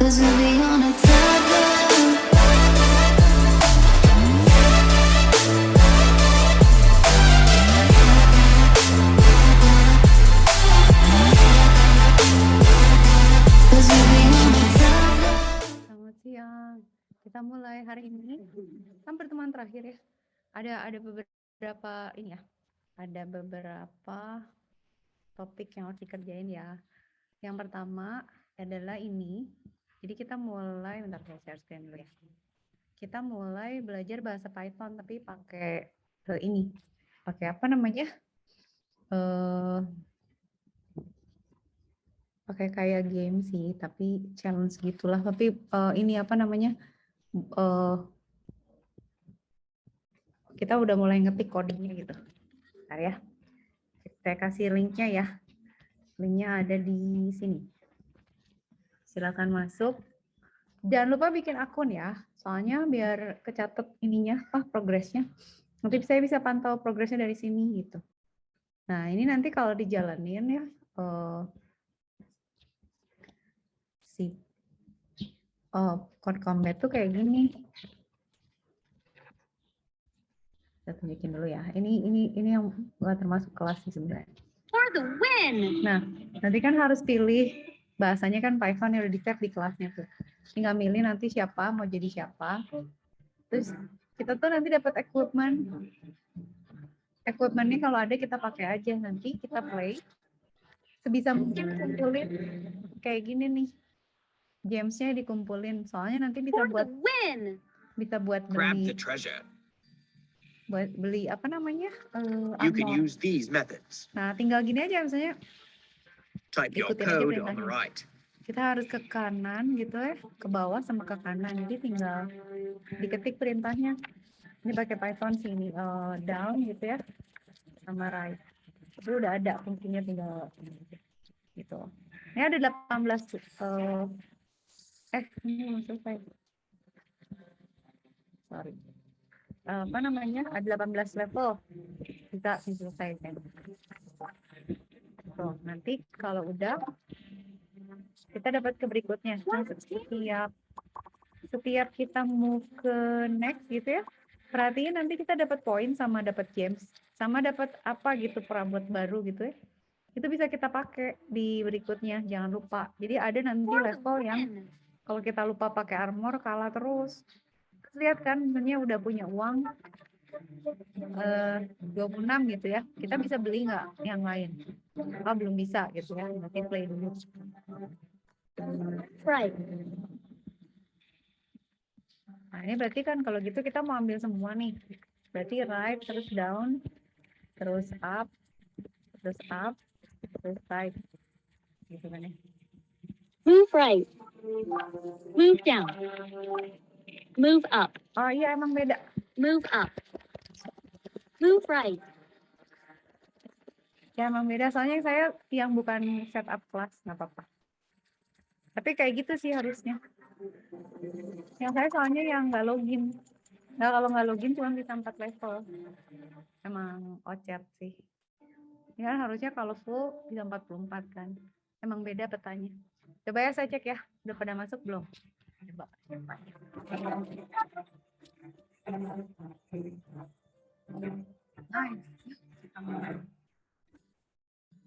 'Cause we'll be on a tether. Selamat siang. Kita mulai hari ini. Kan pertemuan terakhir ya. Ada beberapa ini ya. Ada beberapa topik yang harus dikerjain ya. Yang pertama adalah ini. Jadi kita mulai, bentar saya share screen dulu ya. Kita mulai belajar bahasa Python tapi pakai ini. Pakai apa namanya? Pakai kayak game sih, tapi challenge gitulah. Tapi ini apa namanya? Kita udah mulai ngetik kodenya gitu. Bentar ya. Saya kasih linknya ya. Linknya ada di sini. Silakan masuk. Jangan lupa bikin akun ya. Soalnya biar kecatat ininya, progresnya. Nanti saya bisa pantau progresnya dari sini gitu. Nah ini nanti kalau dijalanin ya, code combat tuh kayak gini. Saya tunjukin dulu ya. Ini yang nggak termasuk kelas sih sebenarnya. For the win. Nah, nanti kan harus pilih bahasanya kan Python yang udah di-tag di kelasnya tuh. Tinggal milih nanti siapa mau jadi siapa. Terus kita tuh nanti dapat equipment. Equipment-nya kalau ada kita pakai aja, nanti kita play. Sebisa mungkin kumpulin kayak gini nih. Gems-nya dikumpulin. Soalnya nanti bisa buat Grab beli the treasure. beli apa namanya? You can armor. use these methods. Nah, tinggal gini aja misalnya Type your ikutin aja code on the perintahnya. right. Kita harus ke kanan gitu ya, ke bawah sama ke kanan. Jadi tinggal diketik perintahnya. Ini pakai Python sini, down gitu ya, sama right. Itu udah ada fungsinya, tinggal gitu. Ini ada 18 ini belum selesai. Sorry. Apa namanya? Ada 18 level. Bisa diselesaikan. Tuh, nanti kalau udah kita dapat ke berikutnya. Nah, setiap kita move ke next gitu ya, perhatiin nanti kita dapat poin sama dapat gems sama dapat apa gitu, perabot baru gitu ya. Itu bisa kita pakai di berikutnya, jangan lupa. Jadi ada nanti level yang kalau kita lupa pakai armor kalah terus. Lihat kan, sebenarnya udah punya uang 26 gitu ya. Kita bisa beli nggak yang lain? Oh, belum bisa gitu ya. Nanti play dulu. Right. Nah, ini berarti kan kalau gitu kita mau ambil semua nih. Berarti right, terus down, terus up, terus right. Gitu kan ya. Move right. Move down. Move up. Oh iya, emang beda. Move up. Move right. Ya emang beda, soalnya saya yang bukan setup kelas, nggak apa-apa. Tapi kayak gitu sih harusnya. Yang saya soalnya yang nggak login. Nah, kalau nggak login cuma bisa 4 level. Emang ocet sih. Ya harusnya kalau full bisa 44 kan. Emang beda petanya. Coba ya saya cek ya. Udah pada masuk belum? Coba. Nice.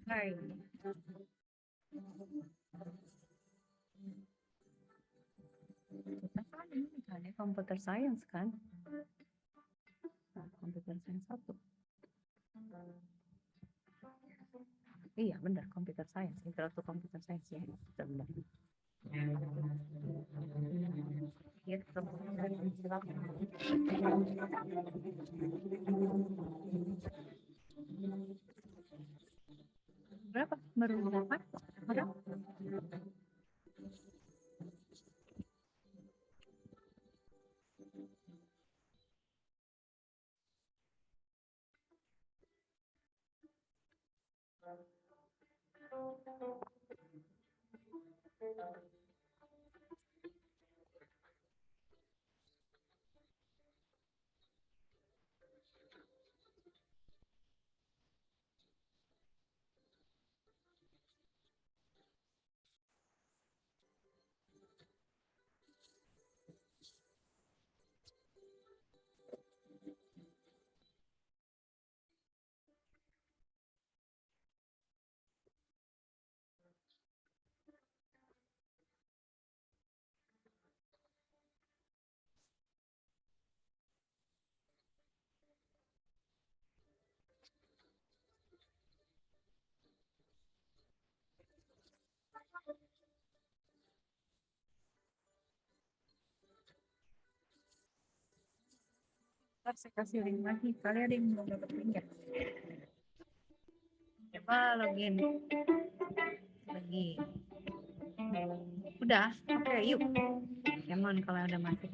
Hai. Kita kan ini misalnya computer science kan. Nah, computer science 1. Iya benar, computer science. Intro to computer science ya. Benar. Iya, berapa? Baru berapa? Berapa? Ntar saya kasih link lagi. Kali ada yang belum dapat link ya? Coba login lagi. Udah, oke yuk. Emang kalau udah masuk.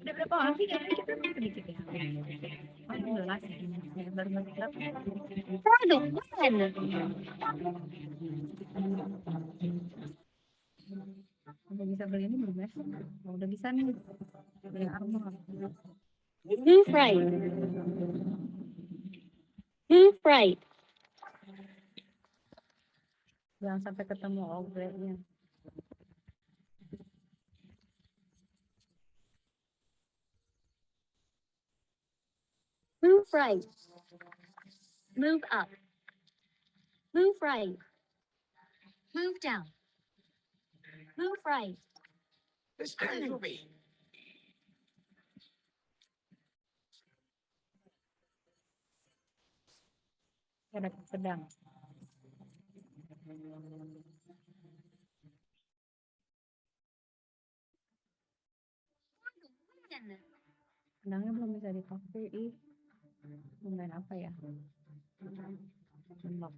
Udah berapa orang sih? Kayaknya kita masih sedikit ya. Oh, 11 ya. Ya, baru masuk berapa? For the win! Udah bisa beli ini belum ya? Oh, udah bisa nih. Beli armor. Move right. Move right. Jangan sampai ketemu ogre-nya. Move right. Move up. Move right. Move down. Move right. This is Ruby. Ada pedang. Win. Pedangnya belum bisa dipakai. Ih, main apa ya? Unlock.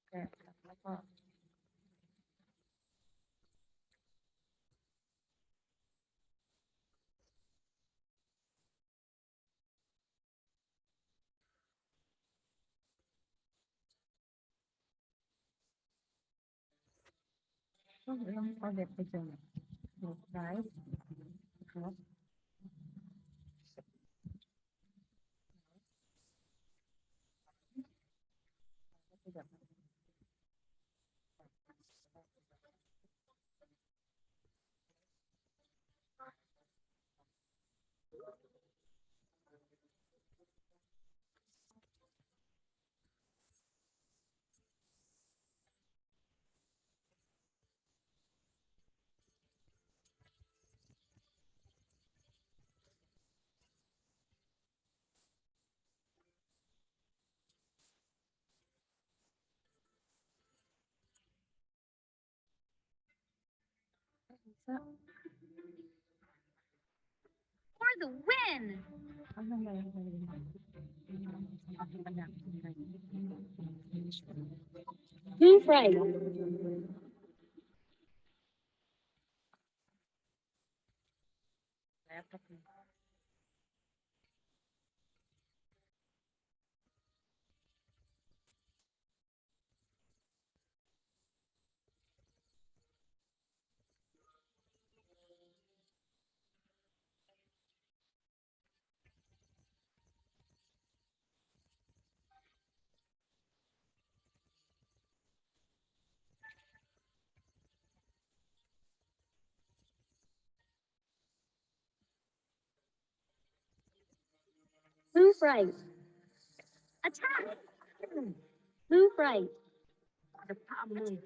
Oke, apa? Oh, belum project aja. Right. Bisa. For the win! Apa enggak ya? Pedang. Move right. Laptop nih. Move right. Attack! Move right. Ada kamu.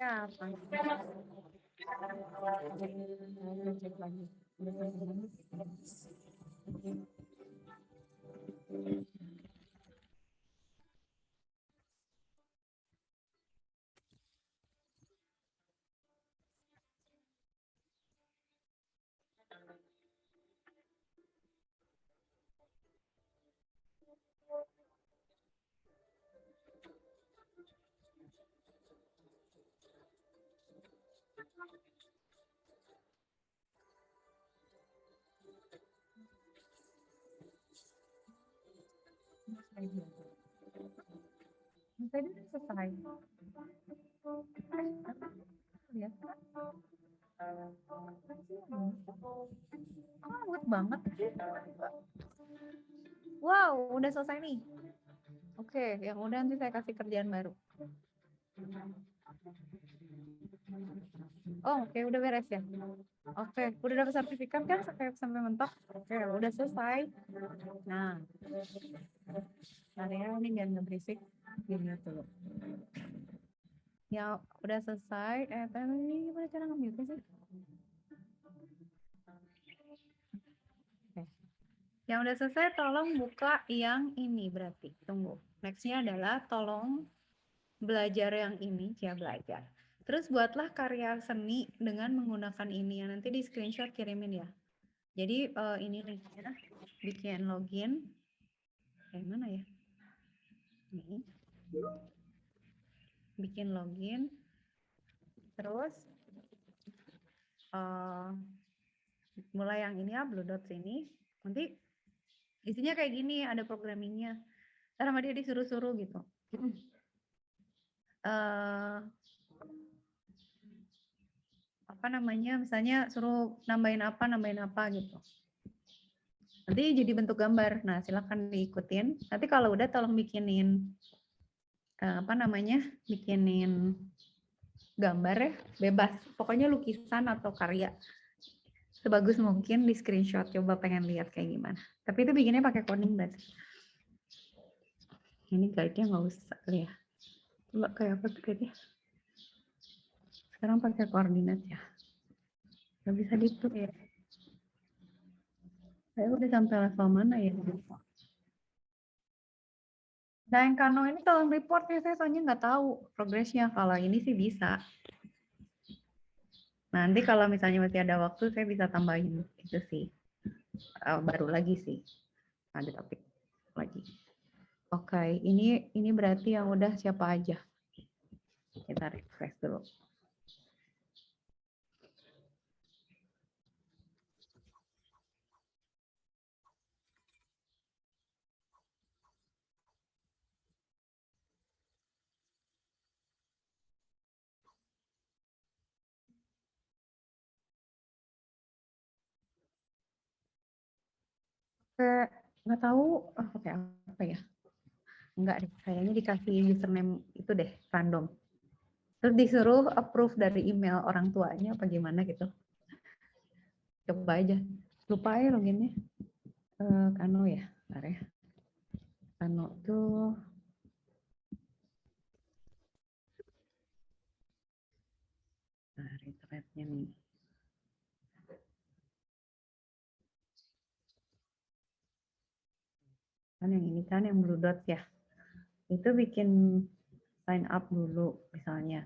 Ya, apa? Cek lagi. Tadi udah selesai. Lihat Kak. Lembut banget. Wow, udah selesai nih. Oke, yang udah nanti saya kasih kerjaan baru. Oh, oke, udah beres ya. Oke, udah dapat sertifikat kan sampai mentok. Oke, udah selesai. Nah, area ini jangan berisik. Gini dulu. Ya, udah selesai. Ini gimana cara nge-mute sih? Oke. Yang udah selesai, tolong buka yang ini berarti. Tunggu. Next-nya adalah tolong belajar yang ini, ya belajar. Terus buatlah karya seni dengan menggunakan ini yang nanti di screenshot kirimin ya. Jadi ini linknya, bikin login. Mana ya? Ini. Bikin login. Terus mulai yang ini ya, Blue Dots ini. Nanti isinya kayak gini, ada programmingnya. Ntar sama dia disuruh-suruh gitu. Apa namanya, misalnya suruh nambahin apa gitu. Nanti jadi bentuk gambar. Nah, silakan diikutin. Nanti kalau udah tolong bikinin bikinin gambar ya, bebas. Pokoknya lukisan atau karya sebagus mungkin di screenshot. Coba pengen lihat kayak gimana. Tapi itu bikinnya pakai coding berarti. Ini guide-nya nggak usah lihat. Coba kayak apa tuh guide-nya? Sekarang pakai koordinat ya. Nggak bisa di-play ya. Saya udah sampai level mana ya? Nah, yang Kano ini tolong report ya, saya soalnya nggak tahu progresnya. Kalau ini sih bisa. Nanti kalau misalnya masih ada waktu, saya bisa tambahin itu sih. Baru lagi sih. Ada topik lagi. Oke, ini berarti yang udah siapa aja. Kita refresh dulu. Nggak tahu pakai apa ya. Enggak deh, kayaknya dikasih username itu deh, random. Terus disuruh approve dari email orang tuanya apa gimana gitu. Coba aja. Lupa ya loginnya. Kano ya, bentar ya. Kano tuh internetnya nih. Kan yang ini kan yang Blue Dot ya. Itu bikin sign up dulu misalnya.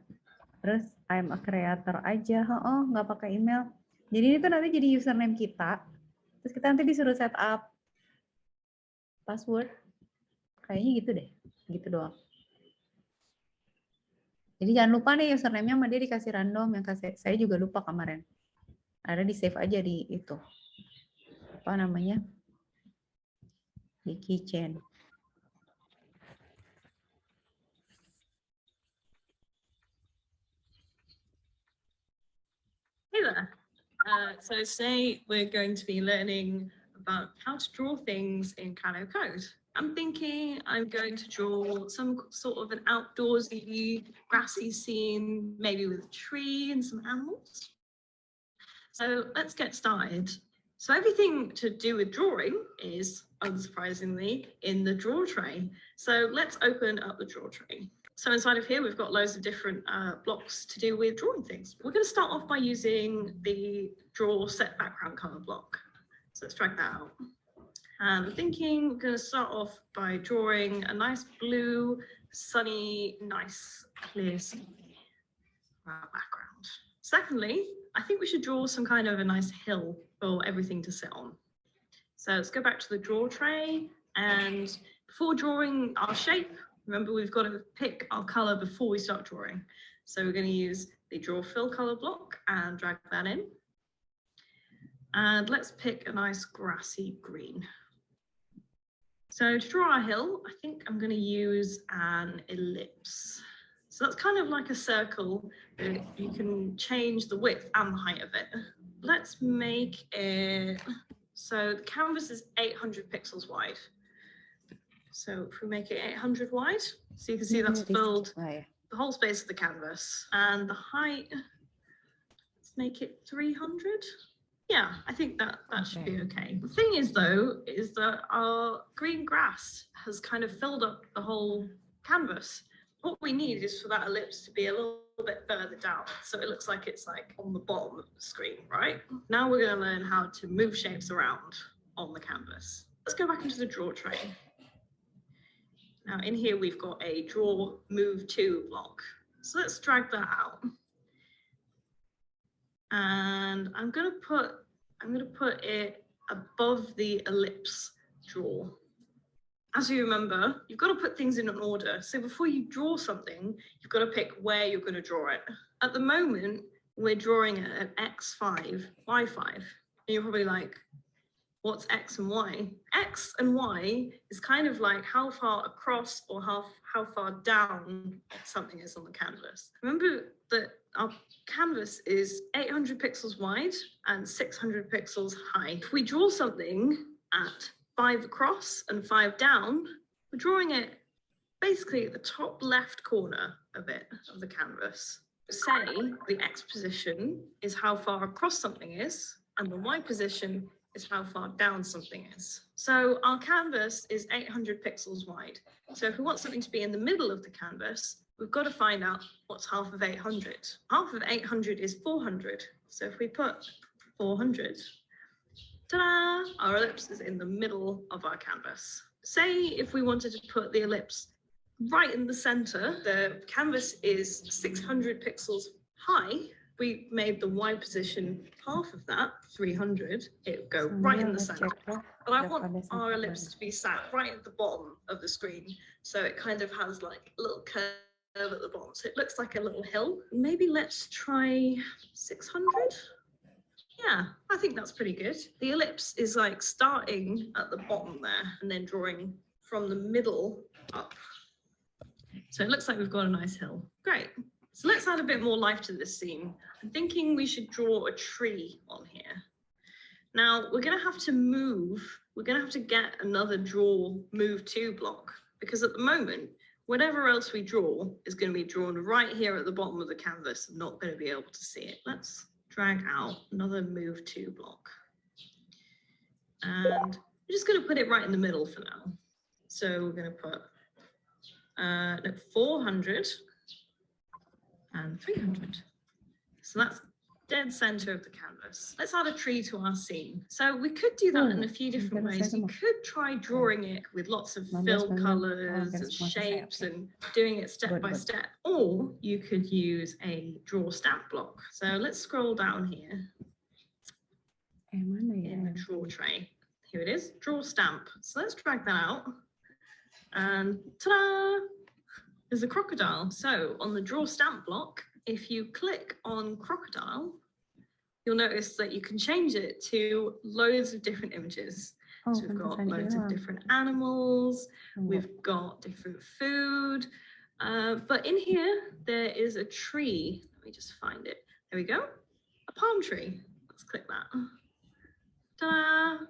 Terus I'm a creator aja, nggak pakai email. Jadi ini tuh nanti jadi username kita. Terus kita nanti disuruh set up password. Kayaknya gitu deh, gitu doang. Jadi jangan lupa nih username-nya sama dia dikasih random, yang saya juga lupa kemarin. Ada di save aja di itu. Apa namanya? Di keychain. Hey there. So today we're going to be learning about how to draw things in Kano Code. I'm thinking I'm going to draw some sort of an outdoorsy, grassy scene, maybe with a tree and some animals. So let's get started. So everything to do with drawing is, unsurprisingly, in the draw tray. So let's open up the draw tray. So inside of here, we've got loads of different blocks to do with drawing things. We're going to start off by using the draw set background color block. So let's drag that out. And I'm thinking we're going to start off by drawing a nice blue, sunny, nice, clear sky background. Secondly, I think we should draw some kind of a nice hill for everything to sit on. So let's go back to the draw tray, and before drawing our shape, remember we've got to pick our color before we start drawing. So we're going to use the draw fill color block and drag that in. And let's pick a nice grassy green. So to draw our hill, I think I'm going to use an ellipse. So that's kind of like a circle, but you can change the width and the height of it. Let's make it, so the canvas is 800 pixels wide. So if we make it 800 wide, so you can see that's filled the whole space of the canvas. And the height, let's make it 300. Yeah, I think that should be okay. The thing is though, is that our green grass has kind of filled up the whole canvas. What we need is for that ellipse to be a little bit further down, so it looks like it's like on the bottom of the screen, right? Now we're going to learn how to move shapes around on the canvas. Let's go back into the draw tray. Now in here we've got a draw move to block. So let's drag that out. And I'm going to put it above the ellipse draw. As you remember, you've got to put things in an order. So before you draw something, you've got to pick where you're going to draw it. At the moment, we're drawing it at X5, Y5. And you're probably like, what's X and Y? X and Y is kind of like how far across or how far down something is on the canvas. Remember that our canvas is 800 pixels wide and 600 pixels high. If we draw something at 5 across and 5 down, we're drawing it basically at the top left corner of the canvas. Say the X position is how far across something is, and the Y position is how far down something is. So our canvas is 800 pixels wide. So if we want something to be in the middle of the canvas, we've got to find out what's half of 800. Half of 800 is 400. So if we put 400, ta-da! Our ellipse is in the middle of our canvas. Say if we wanted to put the ellipse right in the center, the canvas is 600 pixels high. We made the Y position half of that, 300, it would go right in the center. But I want our ellipse to be sat right at the bottom of the screen. So it kind of has like a little curve at the bottom. So it looks like a little hill. Maybe let's try 600. Yeah, I think that's pretty good. The ellipse is like starting at the bottom there and then drawing from the middle up. So it looks like we've got a nice hill. Great. So let's add a bit more life to this scene. I'm thinking we should draw a tree on here. Now we're going to have to move. We're going to have to get another draw move to block, because at the moment, whatever else we draw is going to be drawn right here at the bottom of the canvas. I'm not going to be able to see it. Let's drag out another move to block. And we're just going to put it right in the middle for now. So we're going to put 400 and 300. So that's dead center of the canvas. Let's add a tree to our scene. So we could do that in a few different ways. You could try drawing it with lots of fill colors and shapes and doing it step by step, or you could use a draw stamp block. So let's scroll down here in the draw tray. Here it is, draw stamp. So let's drag that out and ta-da! There's a crocodile. So on the draw stamp block, if you click on crocodile, you'll notice that you can change it to loads of different images. So we've got loads of different animals, we've got different food, but in here there is a tree. Let me just find it. There we go, a palm tree. Let's click that. Ta-da!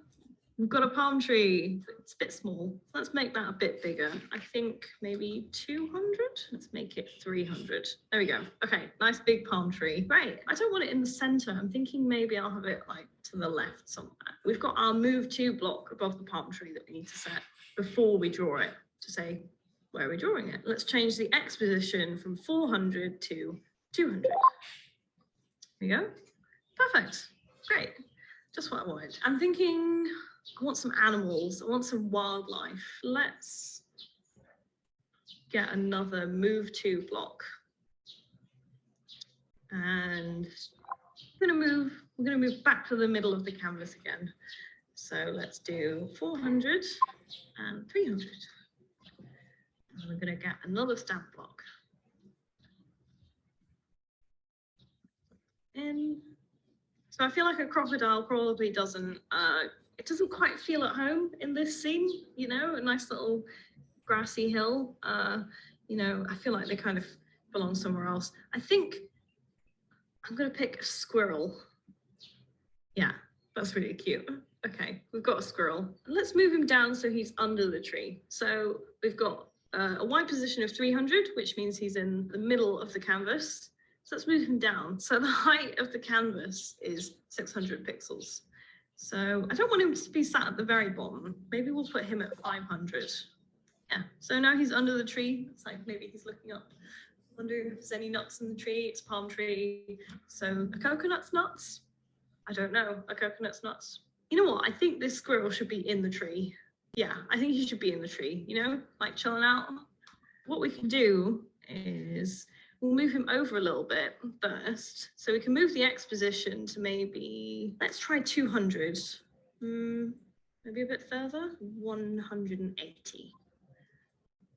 We've got a palm tree. It's a bit small. Let's make that a bit bigger. I think maybe 200. Let's make it 300. There we go. Okay, nice big palm tree. Great. I don't want it in the center. I'm thinking maybe I'll have it like to the left somewhere. We've got our move to block above the palm tree that we need to set before we draw it to say where we're drawing it. Let's change the X position from 400 to 200. There we go. Perfect. Great. Just what I wanted. I'm thinking I want some animals, I want some wildlife. Let's get another move to block. And we're gonna move back to the middle of the canvas again. So let's do 400 and 300. And we're gonna get another stamp block. in. So I feel like a crocodile probably doesn't, it doesn't quite feel at home in this scene, you know, a nice little grassy hill. You know, I feel like they kind of belong somewhere else. I think I'm gonna pick a squirrel. Yeah, that's really cute. Okay, we've got a squirrel. Let's move him down so he's under the tree. So we've got a Y position of 300, which means he's in the middle of the canvas. So let's move him down. So the height of the canvas is 600 pixels. So I don't want him to be sat at the very bottom. Maybe we'll put him at 500. Yeah, so now he's under the tree. It's like maybe he's looking up. Wonder if there's any nuts in the tree. It's a palm tree. So a coconut's nuts? I don't know. A coconut's nuts. You know what? I think this squirrel should be in the tree. Yeah, I think he should be in the tree, you know, like chilling out. What we can do is we'll move him over a little bit first. So we can move the X position to maybe, let's try 200. Maybe a bit further, 180.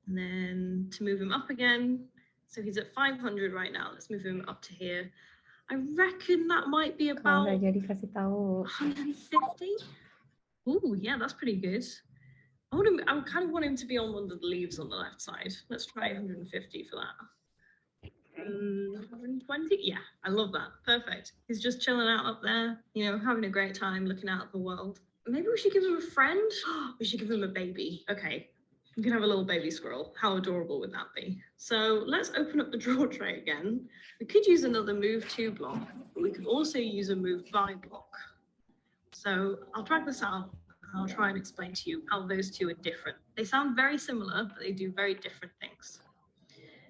And then to move him up again, so he's at 500 right now. Let's move him up to here. I reckon that might be Kalau about nggak jadi kasih tahu. 150. Ooh, yeah, that's pretty good. I kind of want him to be on one of the leaves on the left side. Let's try 150 for that. 120? Yeah, I love that. Perfect. He's just chilling out up there, you know, having a great time looking out at the world. Maybe we should give him a friend. We should give him a baby. Okay, we can have a little baby squirrel. How adorable would that be? So let's open up the draw tray again. We could use another move to block, but we could also use a move by block. So I'll drag this out and I'll try and explain to you how those two are different. They sound very similar, but they do very different things.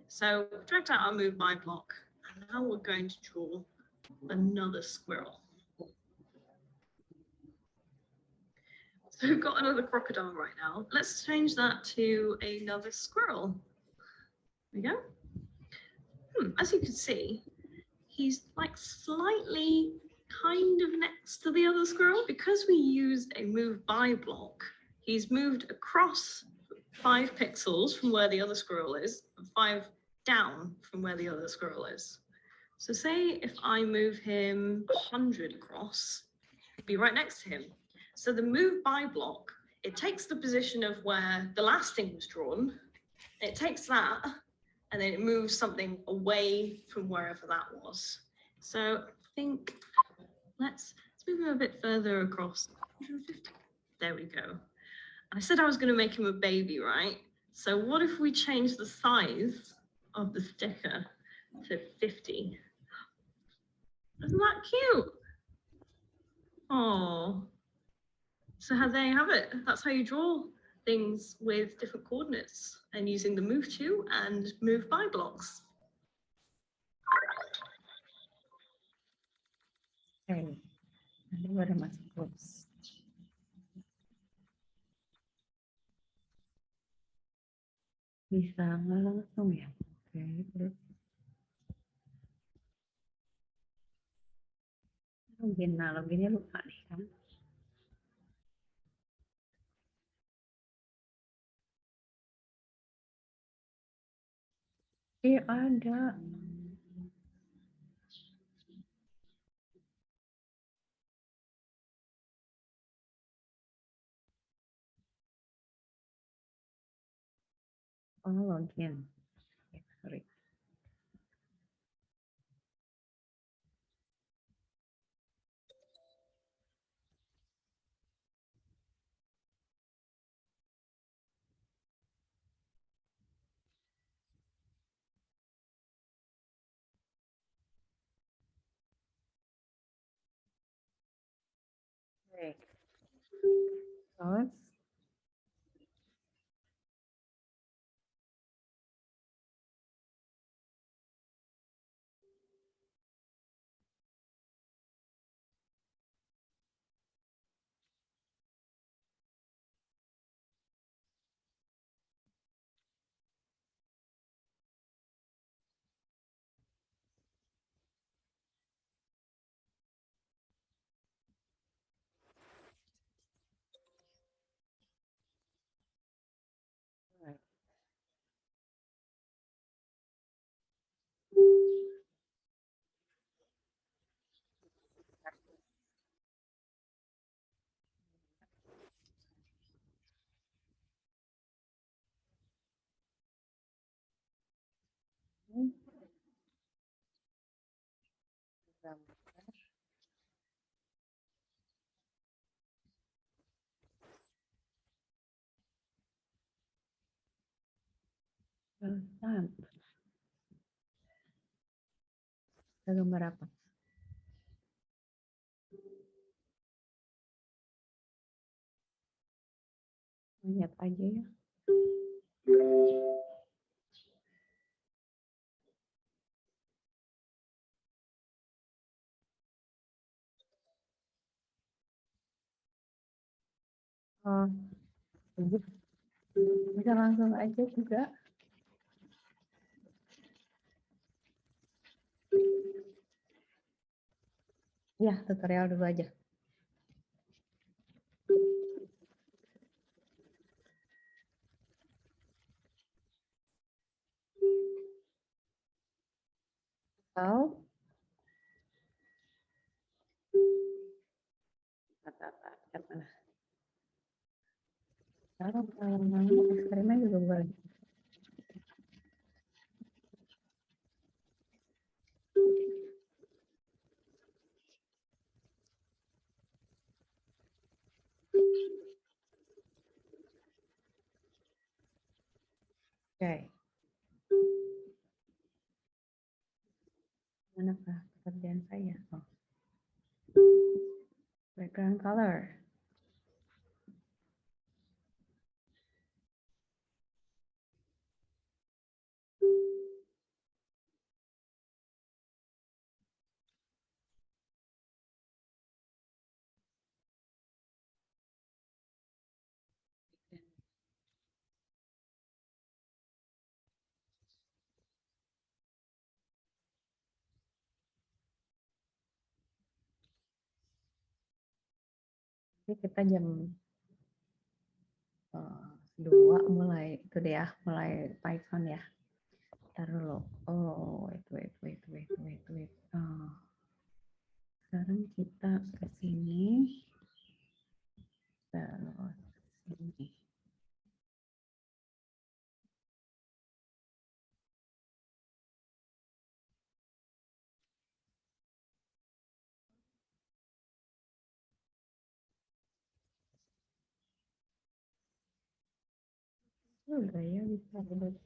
So we've dragged out our move by block, and now we're going to draw another squirrel. So we've got another crocodile right now. Let's change that to another squirrel. There we go. As you can see, he's like slightly kind of next to the other squirrel. Because we used a move by block, he's moved across 5 pixels from where the other squirrel is, and 5 down from where the other squirrel is. So say if I move him 100 across, he'd be right next to him. So the move by block, it takes the position of where the last thing was drawn, it takes that, and then it moves something away from wherever that was. So I think let's move him a bit further across. 150. There we go. I said I was going to make him a baby, right? So what if we change the size of the sticker to 50? Isn't that cute? Oh. So there you have it. That's how you draw things with different coordinates and using the move to and move by blocks. Okay. Nanti baru masuk terus. Bisa nggak langsung ya? Oke, terus. Loginnya lupa nih kan. Ada. Oh, login. Ya, sorry. Oke. Terus. gambar. Ada gambar apa? Lihat aja ya. Oh, bisa langsung aja juga. Ya, tutorial dulu aja. Atau cat mana? Kalau mau eksperimen juga boleh. Oke. Manakah pekerjaan saya? Oh. Background color. Jadi kita jam 2 mulai itu deh ya, mulai Python ya. Ntar dulu. Oh, wait. Oh. Sekarang kita ke sini. Terus ke sini. Udah ya bisa duduk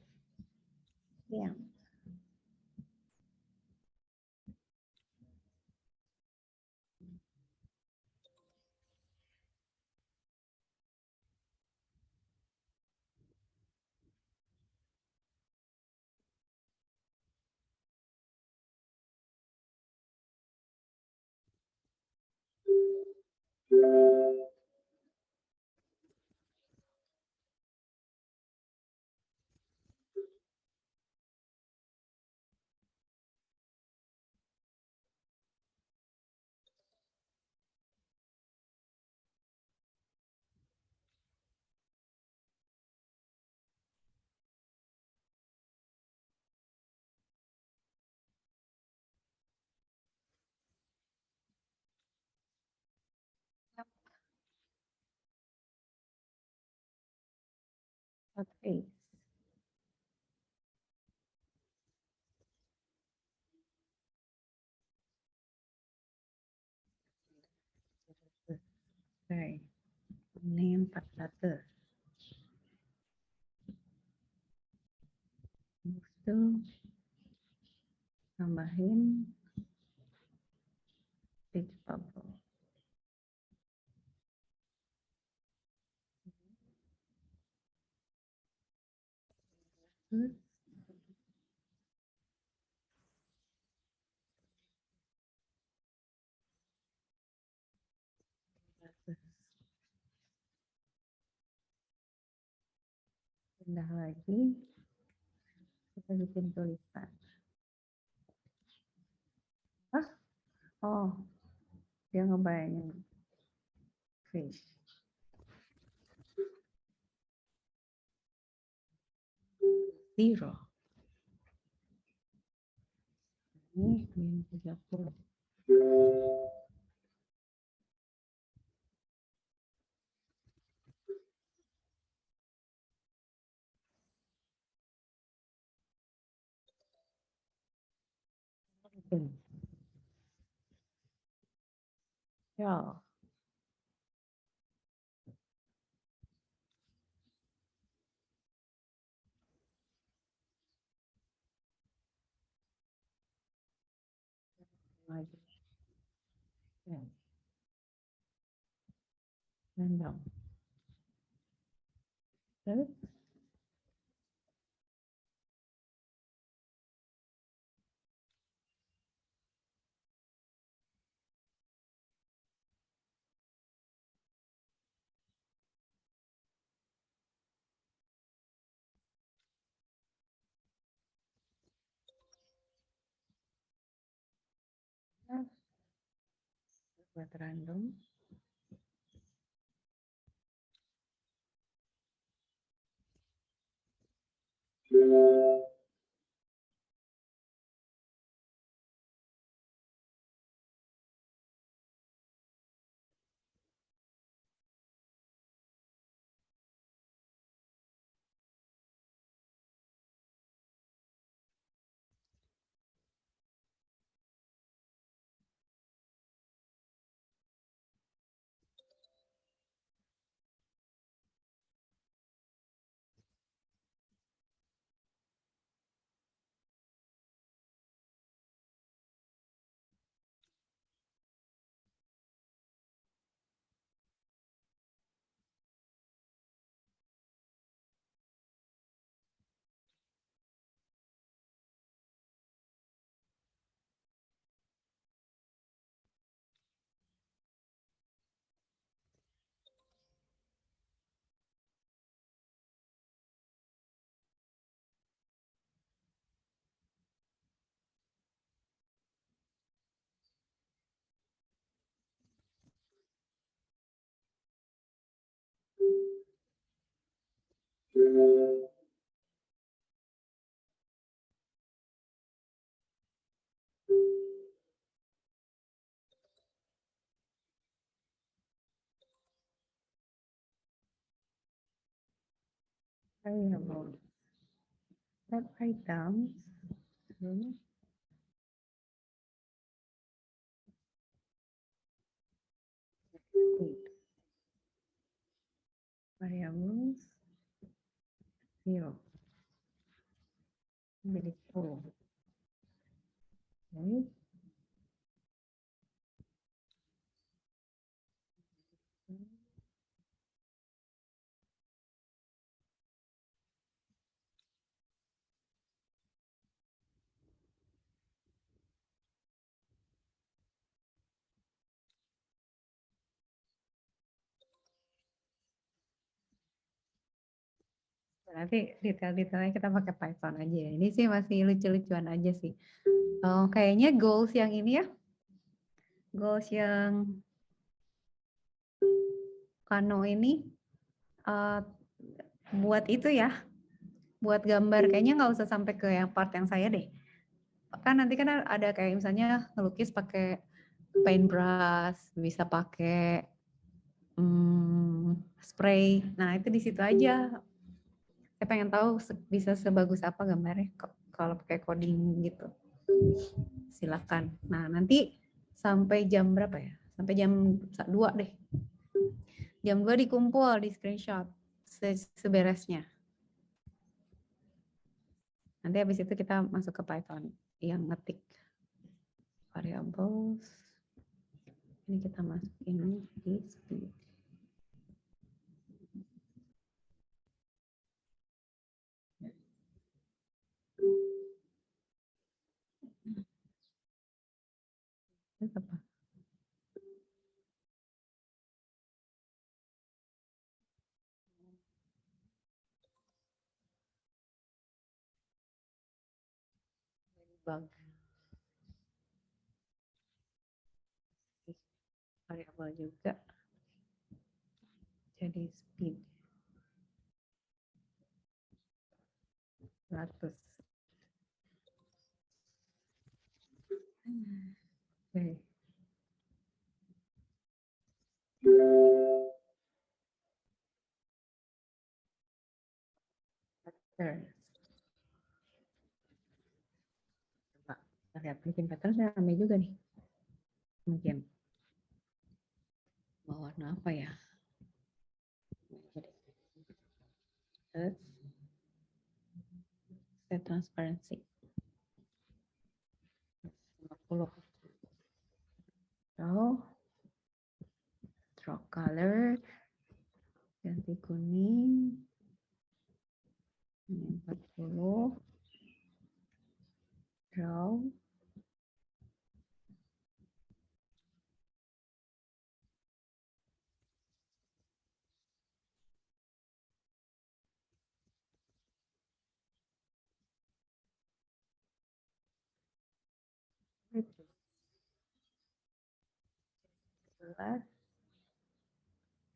siang. Oke. Oke. Ini 41. Itu tambahin page bubble. Terus pindah lagi, kita bikin tulisan. Hah? Oh, dia ngebayangin fish. Zero. Ini min 30. Oke. Shell. Lagi. Ya. Random. Terus buat random. Variable. Set items. Variables 0 menjadi 10. Oke. Nanti detail-detailnya kita pakai Python aja ya. Ini sih masih lucu-lucuan aja sih. Kayaknya goals yang ini ya. Goals yang Kano ini buat itu ya. Buat gambar kayaknya nggak usah sampai ke yang part yang saya deh. Kan nanti kan ada kayak misalnya ngelukis pakai paintbrush, bisa pakai spray. Nah, itu di situ aja. Saya pengen tahu bisa sebagus apa gambarnya kalau pakai coding gitu. Silakan. Nah, nanti sampai jam berapa ya? Sampai jam 2 deh. Jam 2 dikumpul di screenshot seberesnya. Nanti habis itu kita masuk ke Python yang ngetik variables. Ini kita masukin di speed. Itu apa? Bug. Variabel juga. Jadi speed. 100. Oke. Pattern. Coba kita lihat bikin pattern rame juga nih. Mungkin. Mau warna apa ya? Terus set transparency 50. Stroke color ganti kuning ini 40. Draw jelas.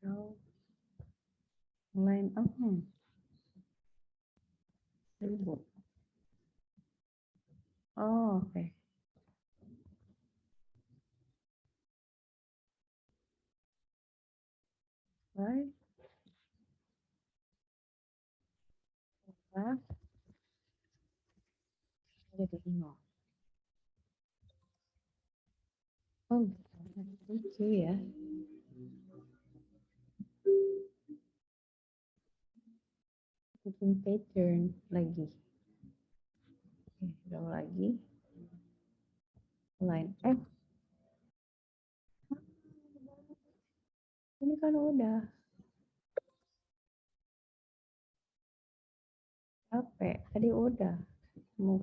Draw line up 1000. Oh, oke. Baik. Jadi 0. Oh, lucu ya. Bikin pattern lagi. Oke, draw lagi. Line F. Ini kan udah. Capek. Tadi udah. Mau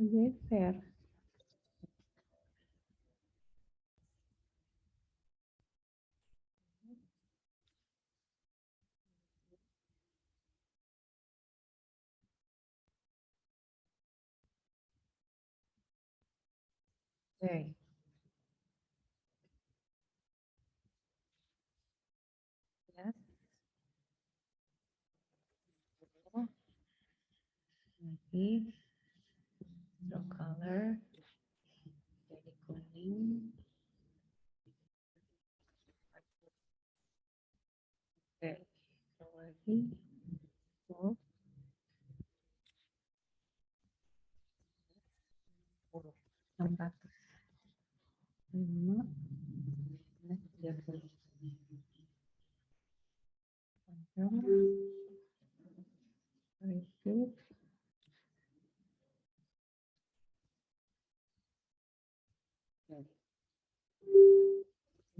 geser. Oke. Ya. Lagi. Draw color. Jadi kuning. Oke. Draw lagi. Oh. 600. 5. 30. Repeat.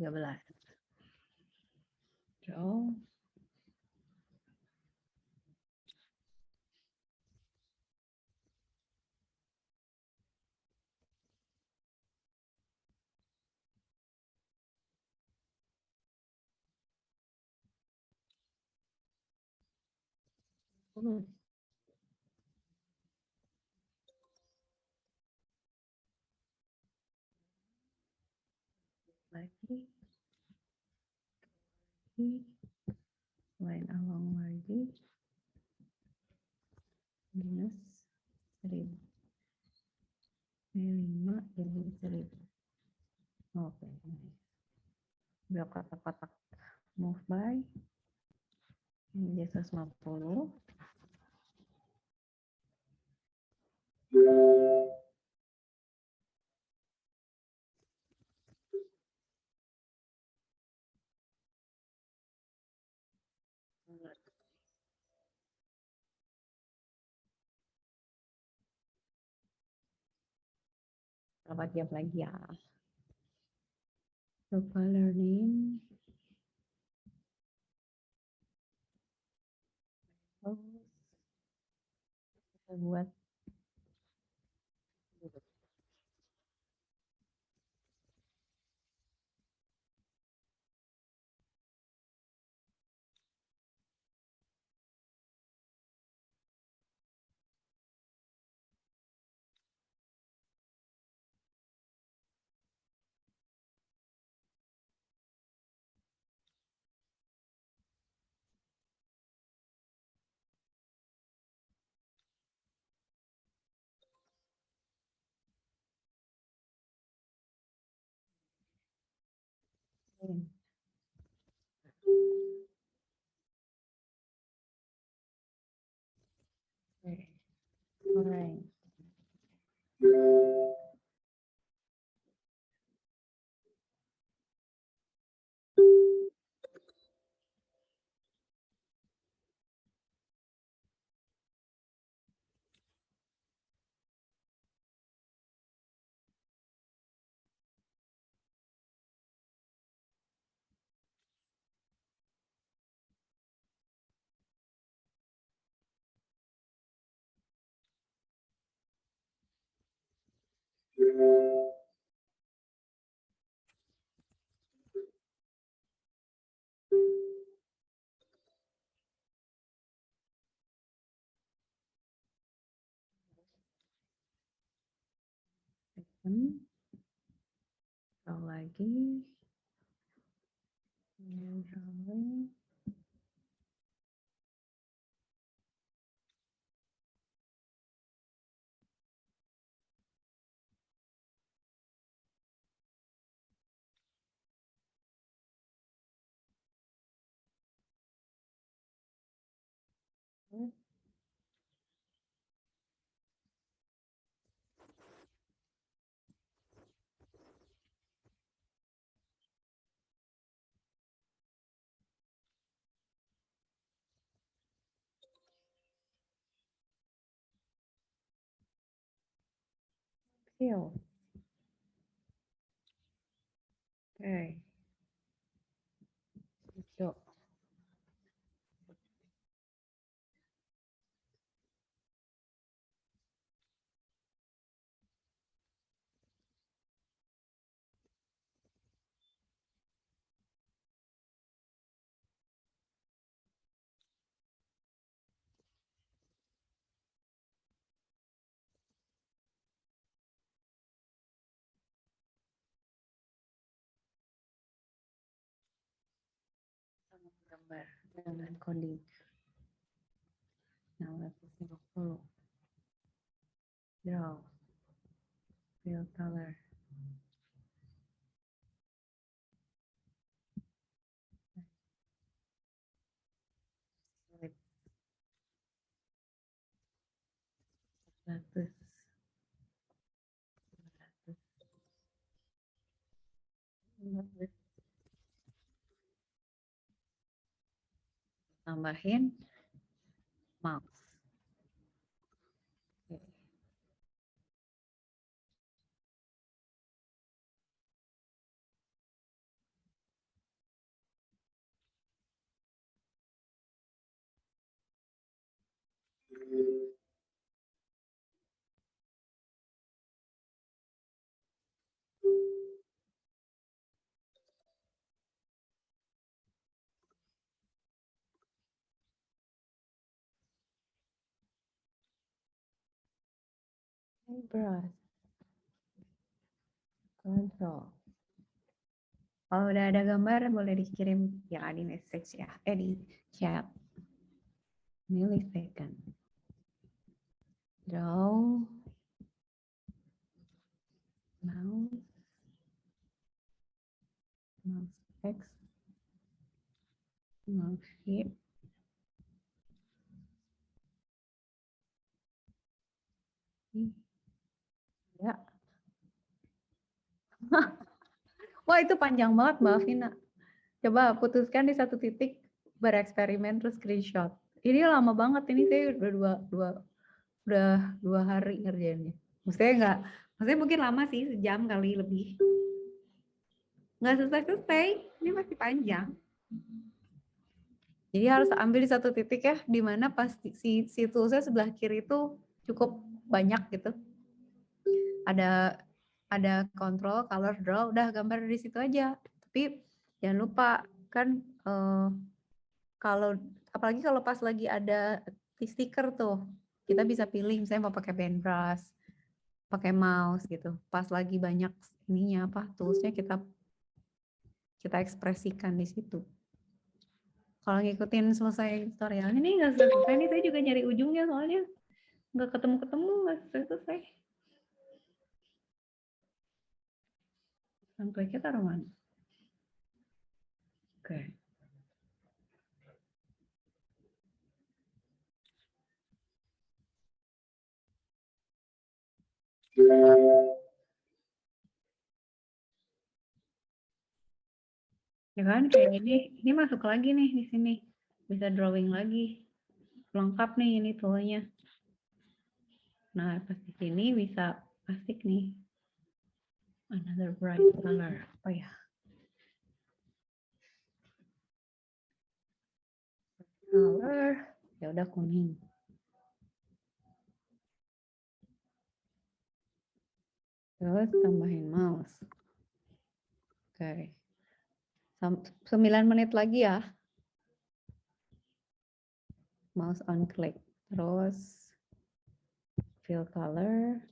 13. Draw. Lagi. Line along lagi. Minus 1000. Ini 5 jadi 1000. Oke. Udah kotak-kotak. Move by. Ini jadi 150. Berapa jam lagi ya? So color name. Terus kita buat tambahin. Oke, alright. Tahu lagi. Drawing. Feel. Oke. Yuk. Gambar dengan coding. Nah, 50. Draw. Fill color. Select 100. 100. Tambahin mouse. Oke. Brush. Control. Kalau udah ada gambar boleh dikirim ya di message ya, di chat. Millisecond. Draw. Mouse. Mouse X. Mouse shape. Ya. Wah, itu panjang banget Mbak Vina. Coba putuskan di satu titik, bereksperimen terus screenshot. Ini lama banget, ini saya udah dua hari ngerjainnya. Maksudnya mungkin lama sih, sejam kali lebih. Nggak selesai-selesai, ini masih panjang. Jadi harus ambil di satu titik ya, di mana pasti si toolsnya sebelah kiri itu cukup banyak gitu. Ada control, color, draw, udah gambar di situ aja. Tapi jangan lupa kan kalau apalagi kalau pas lagi ada stiker tuh, kita bisa pilih misalnya mau pakai paintbrush, pakai mouse gitu. Pas lagi banyak ininya toolsnya kita ekspresikan di situ. Kalau ngikutin selesai tutorial ini nggak selesai nih, saya juga nyari ujungnya soalnya nggak ketemu nggak selesai. Sampai kita taruh mana? Oke. Ya kan kayak ini masuk lagi nih di sini. Bisa drawing lagi. Lengkap nih ini toolnya. Nah, pas di sini bisa asik nih. Another bright color. Apa ya? Color. Ya udah kuning. Terus tambahin mouse. Oke. 9 menit lagi ya. Mouse on click. Terus fill color.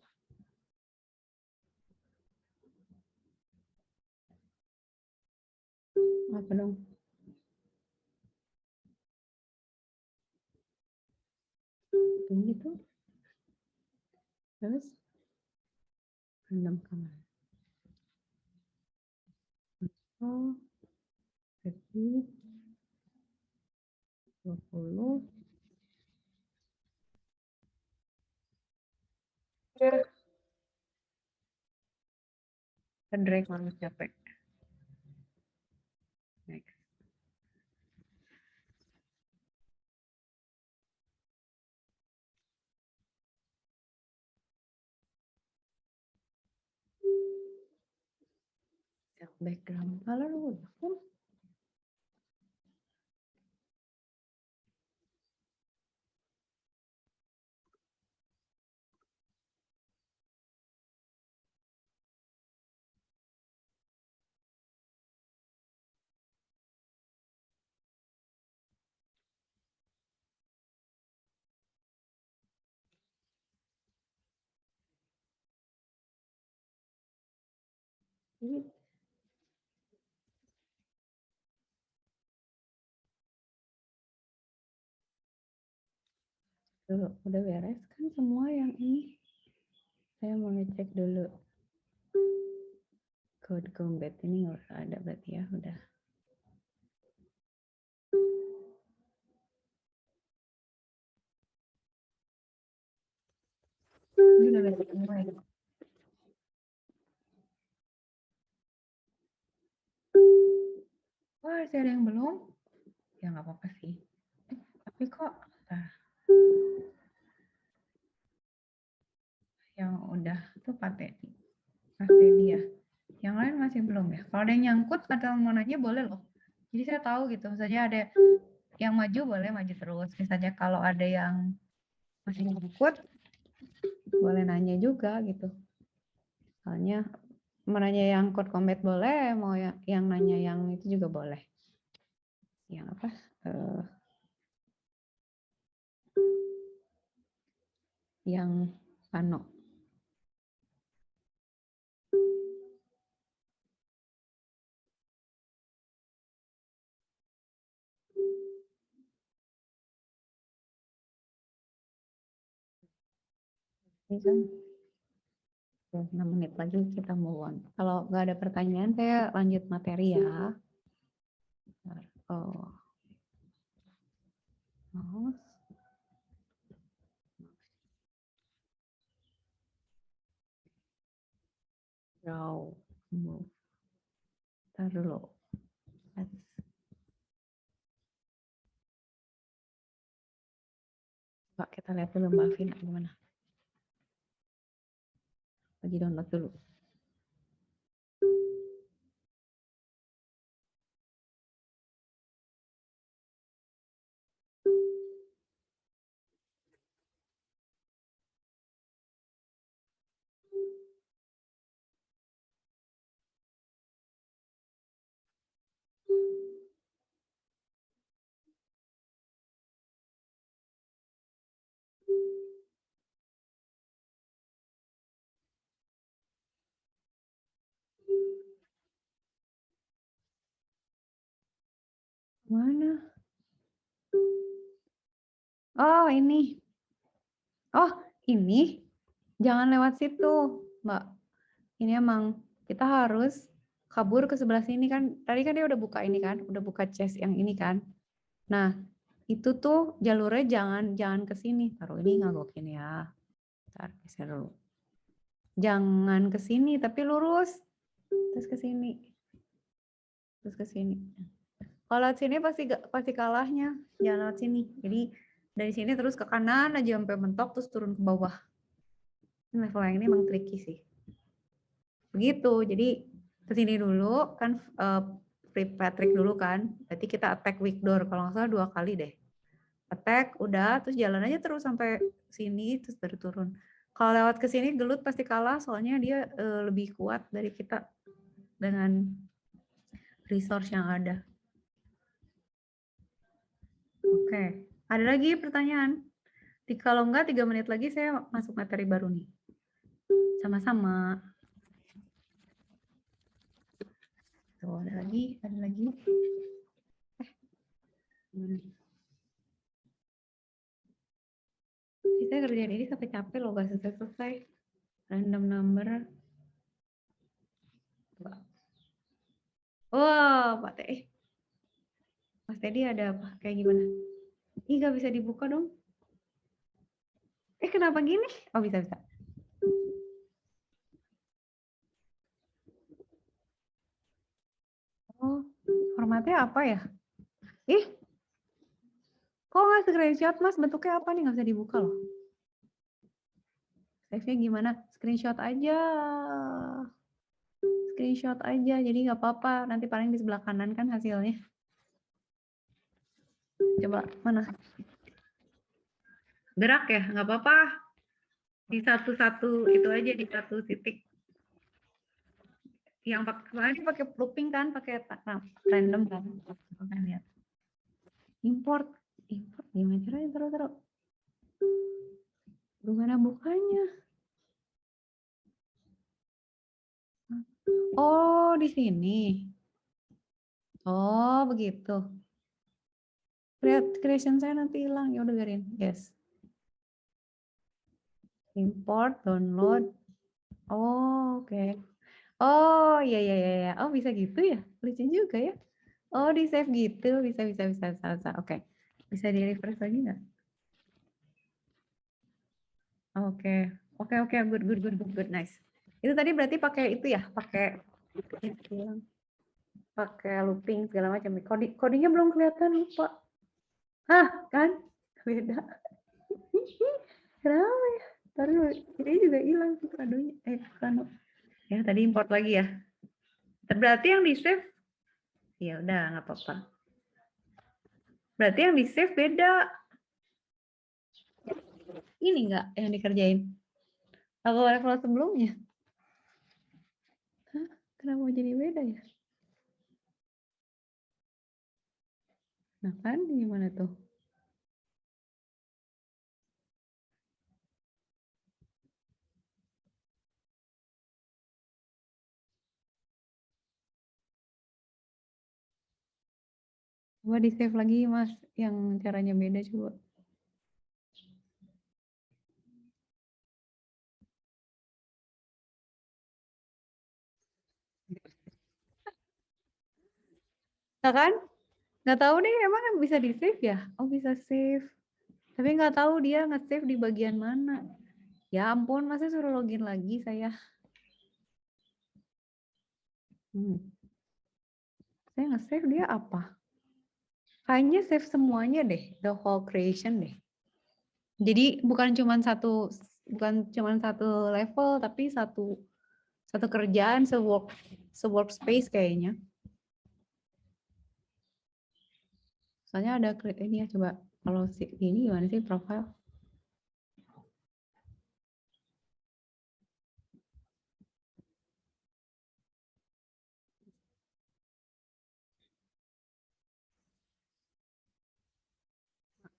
Apa dong? Ini tuh. Terus random color. Oh, 20, 20. Ya. Drag banget capek. Next. Background color udah kan? Ini udah beres kan semua yang ini. Saya mau ngecek dulu. Code combat ini nggak usah ada berarti ya, udah. Ini udah beres semua ya. Wah, masih ada yang belum? Ya nggak apa-apa sih. Tapi kok yang udah tuh pakai dia. Yang lain masih belum ya. Kalau ada yang nyangkut atau mau nanya boleh loh. Jadi saya tahu gitu. Misalnya ada yang maju boleh maju terus. Misalnya kalau ada yang masih nyangkut boleh nanya juga gitu. Soalnya mau nanya yang code combat boleh, mau yang nanya yang itu juga boleh. Yang apa? Yang Pano. Ini kan 6 menit lagi kita move on. Kalau nggak ada pertanyaan, saya lanjut materi ya. Oh. Mouse. Draw. Move. Ntar dulu. Coba kita lihat dulu Mbak Vina gimana. Lagi download dulu. Mana? Oh, ini. Oh, ini. Jangan lewat situ, Mbak. Ini emang kita harus kabur ke sebelah sini kan. Tadi kan dia udah buka ini kan, udah buka chest yang ini kan. Nah, itu tuh jalurnya jangan ke sini. Taruh ini ngagokin ya. Ntar geser dulu. Jangan ke sini tapi lurus. Terus ke sini. Terus ke sini. Kalau lewat sini pasti kalahnya. Jangan lewat sini. Jadi dari sini terus ke kanan aja sampai mentok terus turun ke bawah. Ini level yang ini emang tricky sih. Begitu. Jadi ke sini dulu kan flip Patrick dulu kan. Berarti kita attack weak door. Kalau nggak salah 2 kali deh. Attack udah terus jalan aja terus sampai sini terus baru turun. Kalau lewat ke sini gelut pasti kalah soalnya dia lebih kuat dari kita dengan resource yang ada. Oke, ada lagi pertanyaan? Kalau enggak 3 menit lagi saya masuk materi baru nih. Sama-sama. Tuh, ada lagi. Kita kerjaan ini sampai capek loh, gak selesai. Random number. Wow, Pak Teh. Mas Teddy ada apa? Kayak gimana? Ih, gak bisa dibuka dong. Kenapa gini? Oh, bisa. Oh, formatnya apa ya? Kok nggak screenshot, Mas? Bentuknya apa nih? Nggak bisa dibuka loh. Save-nya gimana? Screenshot aja. Jadi nggak apa-apa. Nanti paling di sebelah kanan kan hasilnya. Coba, mana? Gerak ya? Nggak apa-apa. Di satu-satu itu aja, di satu titik. Yang pakai looping kan, pakai random kan. Lihat. Import gimana caranya? Taruh. Gimana bukanya? Oh, di sini. Oh, begitu. Creation saya nanti hilang. Ya udah biarin. Yes. Import, download. Oh, oke. Oh, iya. Oh, bisa gitu ya? Lucu juga ya. Oh, di save gitu. Bisa. Oke. Bisa di refresh lagi nggak? Oke. Good. Nice. Itu tadi berarti pakai itu ya? Pakai looping segala macam. Codingnya belum kelihatan, lupa. Kan? Beda. Kenapa ya? Taruh, ini juga hilang tuh kadonya. Kado. Ya, tadi import lagi ya. Berarti yang di save, ya udah nggak apa-apa. Berarti yang di save beda. Ini nggak yang dikerjain? Level sebelumnya? Kenapa jadi beda ya? Nah kan, gimana tuh? Coba di save lagi Mas, yang caranya beda coba. Nah kan? Nggak tahu nih emang bisa di save ya? Oh bisa save. Tapi nggak tahu dia nge-save di bagian mana. Ya ampun, masa suruh login lagi saya. Saya nge-save dia apa? Kayaknya save semuanya deh, the whole creation deh. Jadi bukan cuma satu level, tapi satu kerjaan, workspace kayaknya. Soalnya ada ini ya, coba kalau ini gimana sih profile?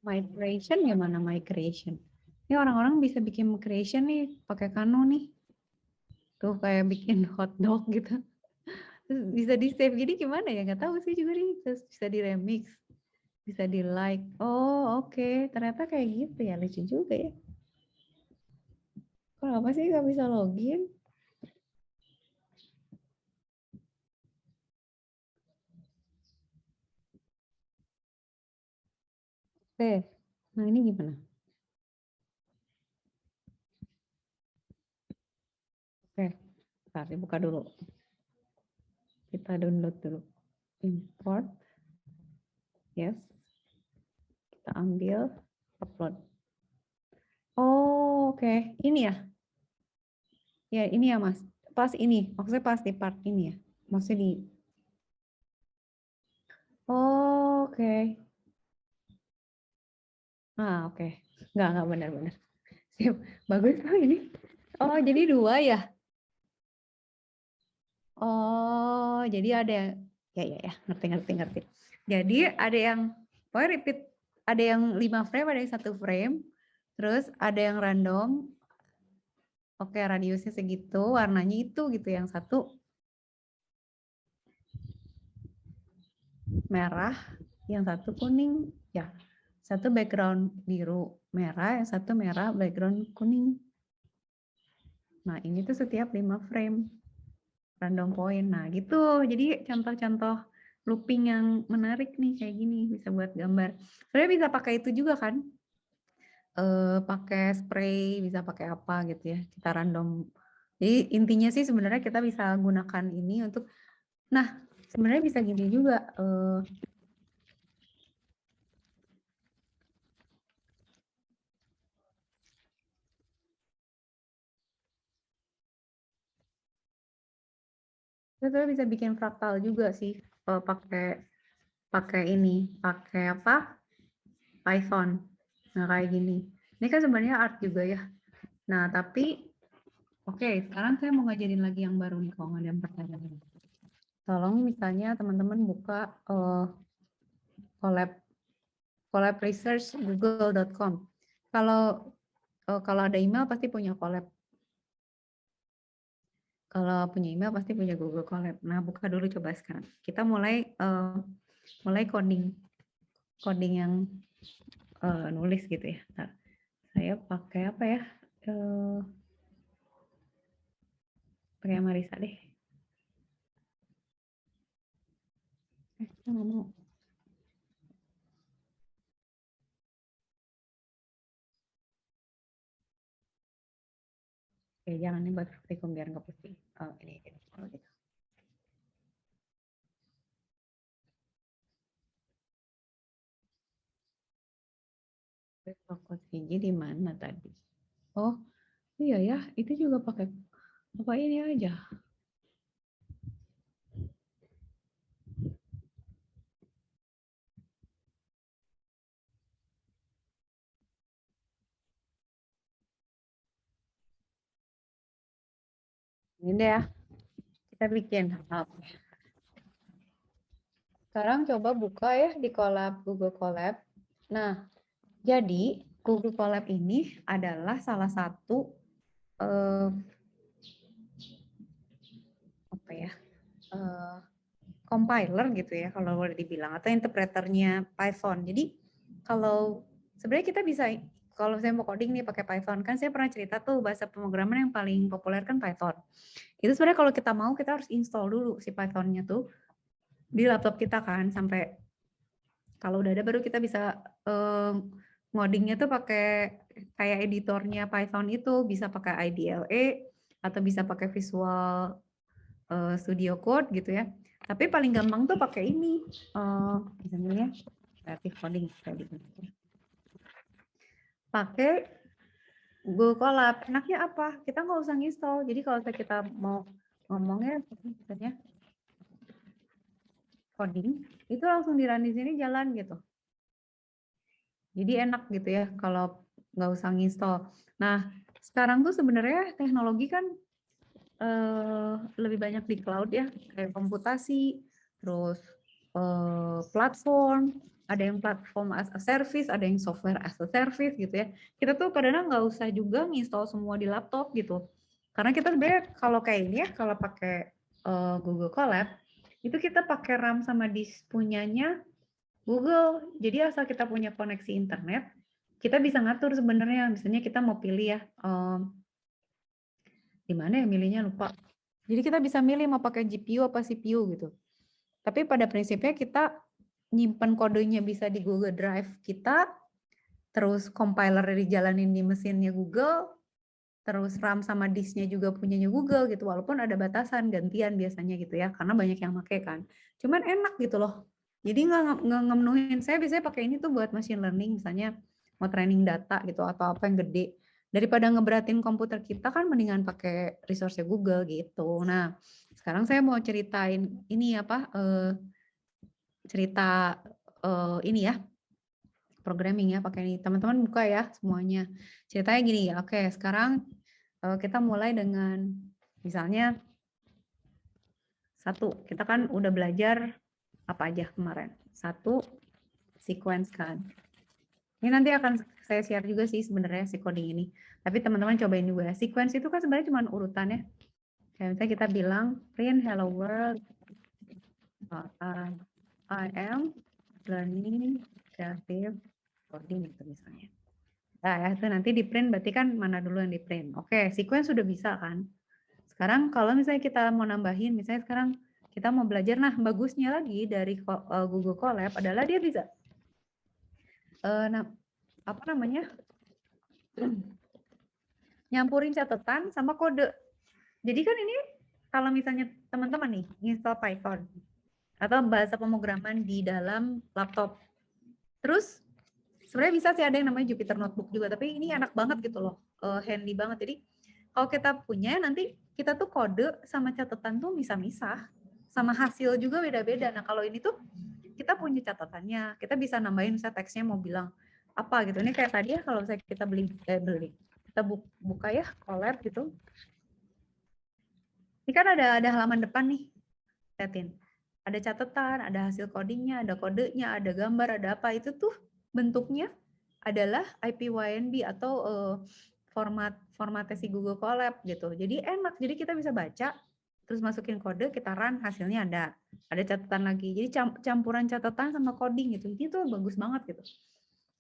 Migration gimana migration? Ini orang-orang bisa bikin creation nih pakai Kano nih. Tuh kayak bikin hotdog gitu. Terus bisa di save gini gimana ya? Nggak tahu sih juga nih. Terus bisa di remix, bisa di like. Oh oke. Ternyata kayak gitu ya, lucu juga ya. Kenapa sih nggak bisa login? Oke, nah ini gimana? Oke, bentar dibuka dulu. Kita download dulu. Import. Yes. Kita ambil, upload. Oh, oke. Ini ya? Ya, ini ya, Mas. Pas ini. Maksudnya pas di part ini ya? Maksudnya di... Oh, oke. Ah, oke. Nggak benar-benar. Siap. Bagus tuh ini. Oh, jadi 2 ya? Oh, jadi ada yang... Ya. Ngerti. Jadi ada yang... Pokoknya repeat. Ada yang 5 frame, ada yang 1 frame. Terus ada yang random. Oke, radiusnya segitu, warnanya itu gitu. Yang satu merah, yang satu kuning. Ya, satu background biru merah, yang satu merah background kuning. Nah, ini tuh setiap 5 frame random point. Nah, gitu. Jadi contoh-contoh looping yang menarik nih kayak gini, bisa buat gambar. Sebenarnya bisa pakai itu juga kan? Pakai spray, bisa pakai apa gitu ya. Kita random. Jadi intinya sih sebenarnya kita bisa gunakan ini untuk, nah sebenarnya bisa gini juga. Kita bisa bikin fraktal juga sih, pakai ini, pakai apa? Python. Nah kayak gini. Ini kan sebenarnya art juga ya. Nah tapi, oke, sekarang saya mau ngajarin lagi yang baru nih kalau nggak ada yang pertanyaan. Tolong misalnya teman-teman buka collab research google.com. Kalau ada email pasti punya collab. Kalau punya email pasti punya Google Colab. Nah, buka dulu coba sekarang. Kita mulai coding yang nulis gitu ya. Ntar. Saya pakai apa ya? Pakai Marisa deh. Saya nggak mau. Oke, jangan nih buat praktikum biar nggak pusing. Oh, ini kalau gitu. Fokus gigi di mana tadi? Oh, iya ya, itu juga pakai apa ini aja. Ini deh ya, kita bikin. Oke. Sekarang coba buka ya di Colab, Google Colab. Nah, jadi Google Colab ini adalah salah satu apa ya, compiler gitu ya kalau boleh dibilang, atau interpreternya Python. Jadi kalau sebenarnya kita bisa, kalau saya mau coding nih pakai Python, kan saya pernah cerita tuh bahasa pemrograman yang paling populer kan Python. Itu sebenarnya kalau kita mau kita harus install dulu si Python-nya tuh di laptop kita kan, sampai kalau udah ada baru kita bisa ngodingnya tuh pakai kayak editornya Python itu, bisa pakai IDLE atau bisa pakai Visual Studio Code gitu ya. Tapi paling gampang tuh pakai ini, misalnya Creative Coding. Pakai Google Colab. Enaknya apa? Kita nggak usah install. Jadi kalau kita mau ngomongnya, misalnya coding, itu langsung di run di sini jalan gitu. Jadi enak gitu ya kalau nggak usah nginstall. Nah, sekarang tuh sebenarnya teknologi kan lebih banyak di cloud ya, kayak komputasi, terus platform, ada yang platform as a service, ada yang software as a service gitu ya. Kita tuh kadang-kadang nggak usah juga nginstall semua di laptop gitu. Karena kita sebenarnya kalau kayak ini ya, kalau pakai Google Colab, itu kita pakai RAM sama disk punyanya Google. Jadi asal kita punya koneksi internet, kita bisa ngatur sebenarnya. Misalnya kita mau pilih ya, di mana ya milihnya lupa. Jadi kita bisa milih mau pakai GPU apa CPU gitu. Tapi pada prinsipnya kita nyimpan kodenya bisa di Google Drive kita, terus compiler dijalanin di mesinnya Google, terus RAM sama disknya juga punyanya Google gitu, walaupun ada batasan gantian biasanya gitu ya, karena banyak yang pakai kan. Cuman enak gitu loh. Jadi nggak ngemenuhin. Saya biasanya pakai ini tuh buat machine learning, misalnya mau training data gitu atau apa yang gede. Daripada ngeberatin komputer kita kan mendingan pakai resource Google gitu. Nah, sekarang saya mau ceritain ini apa cerita ini ya, programming ya pakai ini. Teman-teman buka ya semuanya. Ceritanya gini ya. Oke, sekarang kita mulai dengan misalnya satu. Kita kan udah belajar apa aja kemarin. Satu, sequence kan. Ini nanti akan saya share juga sih sebenarnya si coding ini. Tapi teman-teman cobain juga ya. Sequence itu kan sebenarnya cuma urutan ya. Kayak misalnya kita bilang print hello world. I am learning creative coding gitu misalnya. Nah ya, itu nanti di print berarti kan mana dulu yang di print. Oke, sequence sudah bisa kan. Sekarang kalau misalnya kita mau nambahin, misalnya sekarang kita mau belajar, nah bagusnya lagi dari Google Colab adalah dia bisa apa namanya nyampurin catatan sama kode. Jadi kan ini kalau misalnya teman-teman nih install Python atau bahasa pemrograman di dalam laptop, terus sebenarnya bisa sih ada yang namanya Jupyter Notebook juga, tapi ini enak banget gitu loh, handy banget. Jadi kalau kita punya nanti kita tuh kode sama catatan tuh misah-misah, sama hasil juga beda-beda. Nah kalau ini tuh kita punya catatannya, kita bisa nambahin misalnya teksnya mau bilang apa gitu. Ini kayak tadi ya kalau misalnya kita kita buka ya Colab gitu. Ini kan ada halaman depan nih, liatin. Ada catatan, ada hasil codingnya, ada kodenya, ada gambar, ada apa. Itu tuh bentuknya adalah IPYNB atau formatnya si Google Colab gitu. Jadi enak, jadi kita bisa baca, terus masukin kode, kita run, hasilnya ada catatan lagi. Jadi campuran catatan sama coding gitu. Ini tuh bagus banget gitu.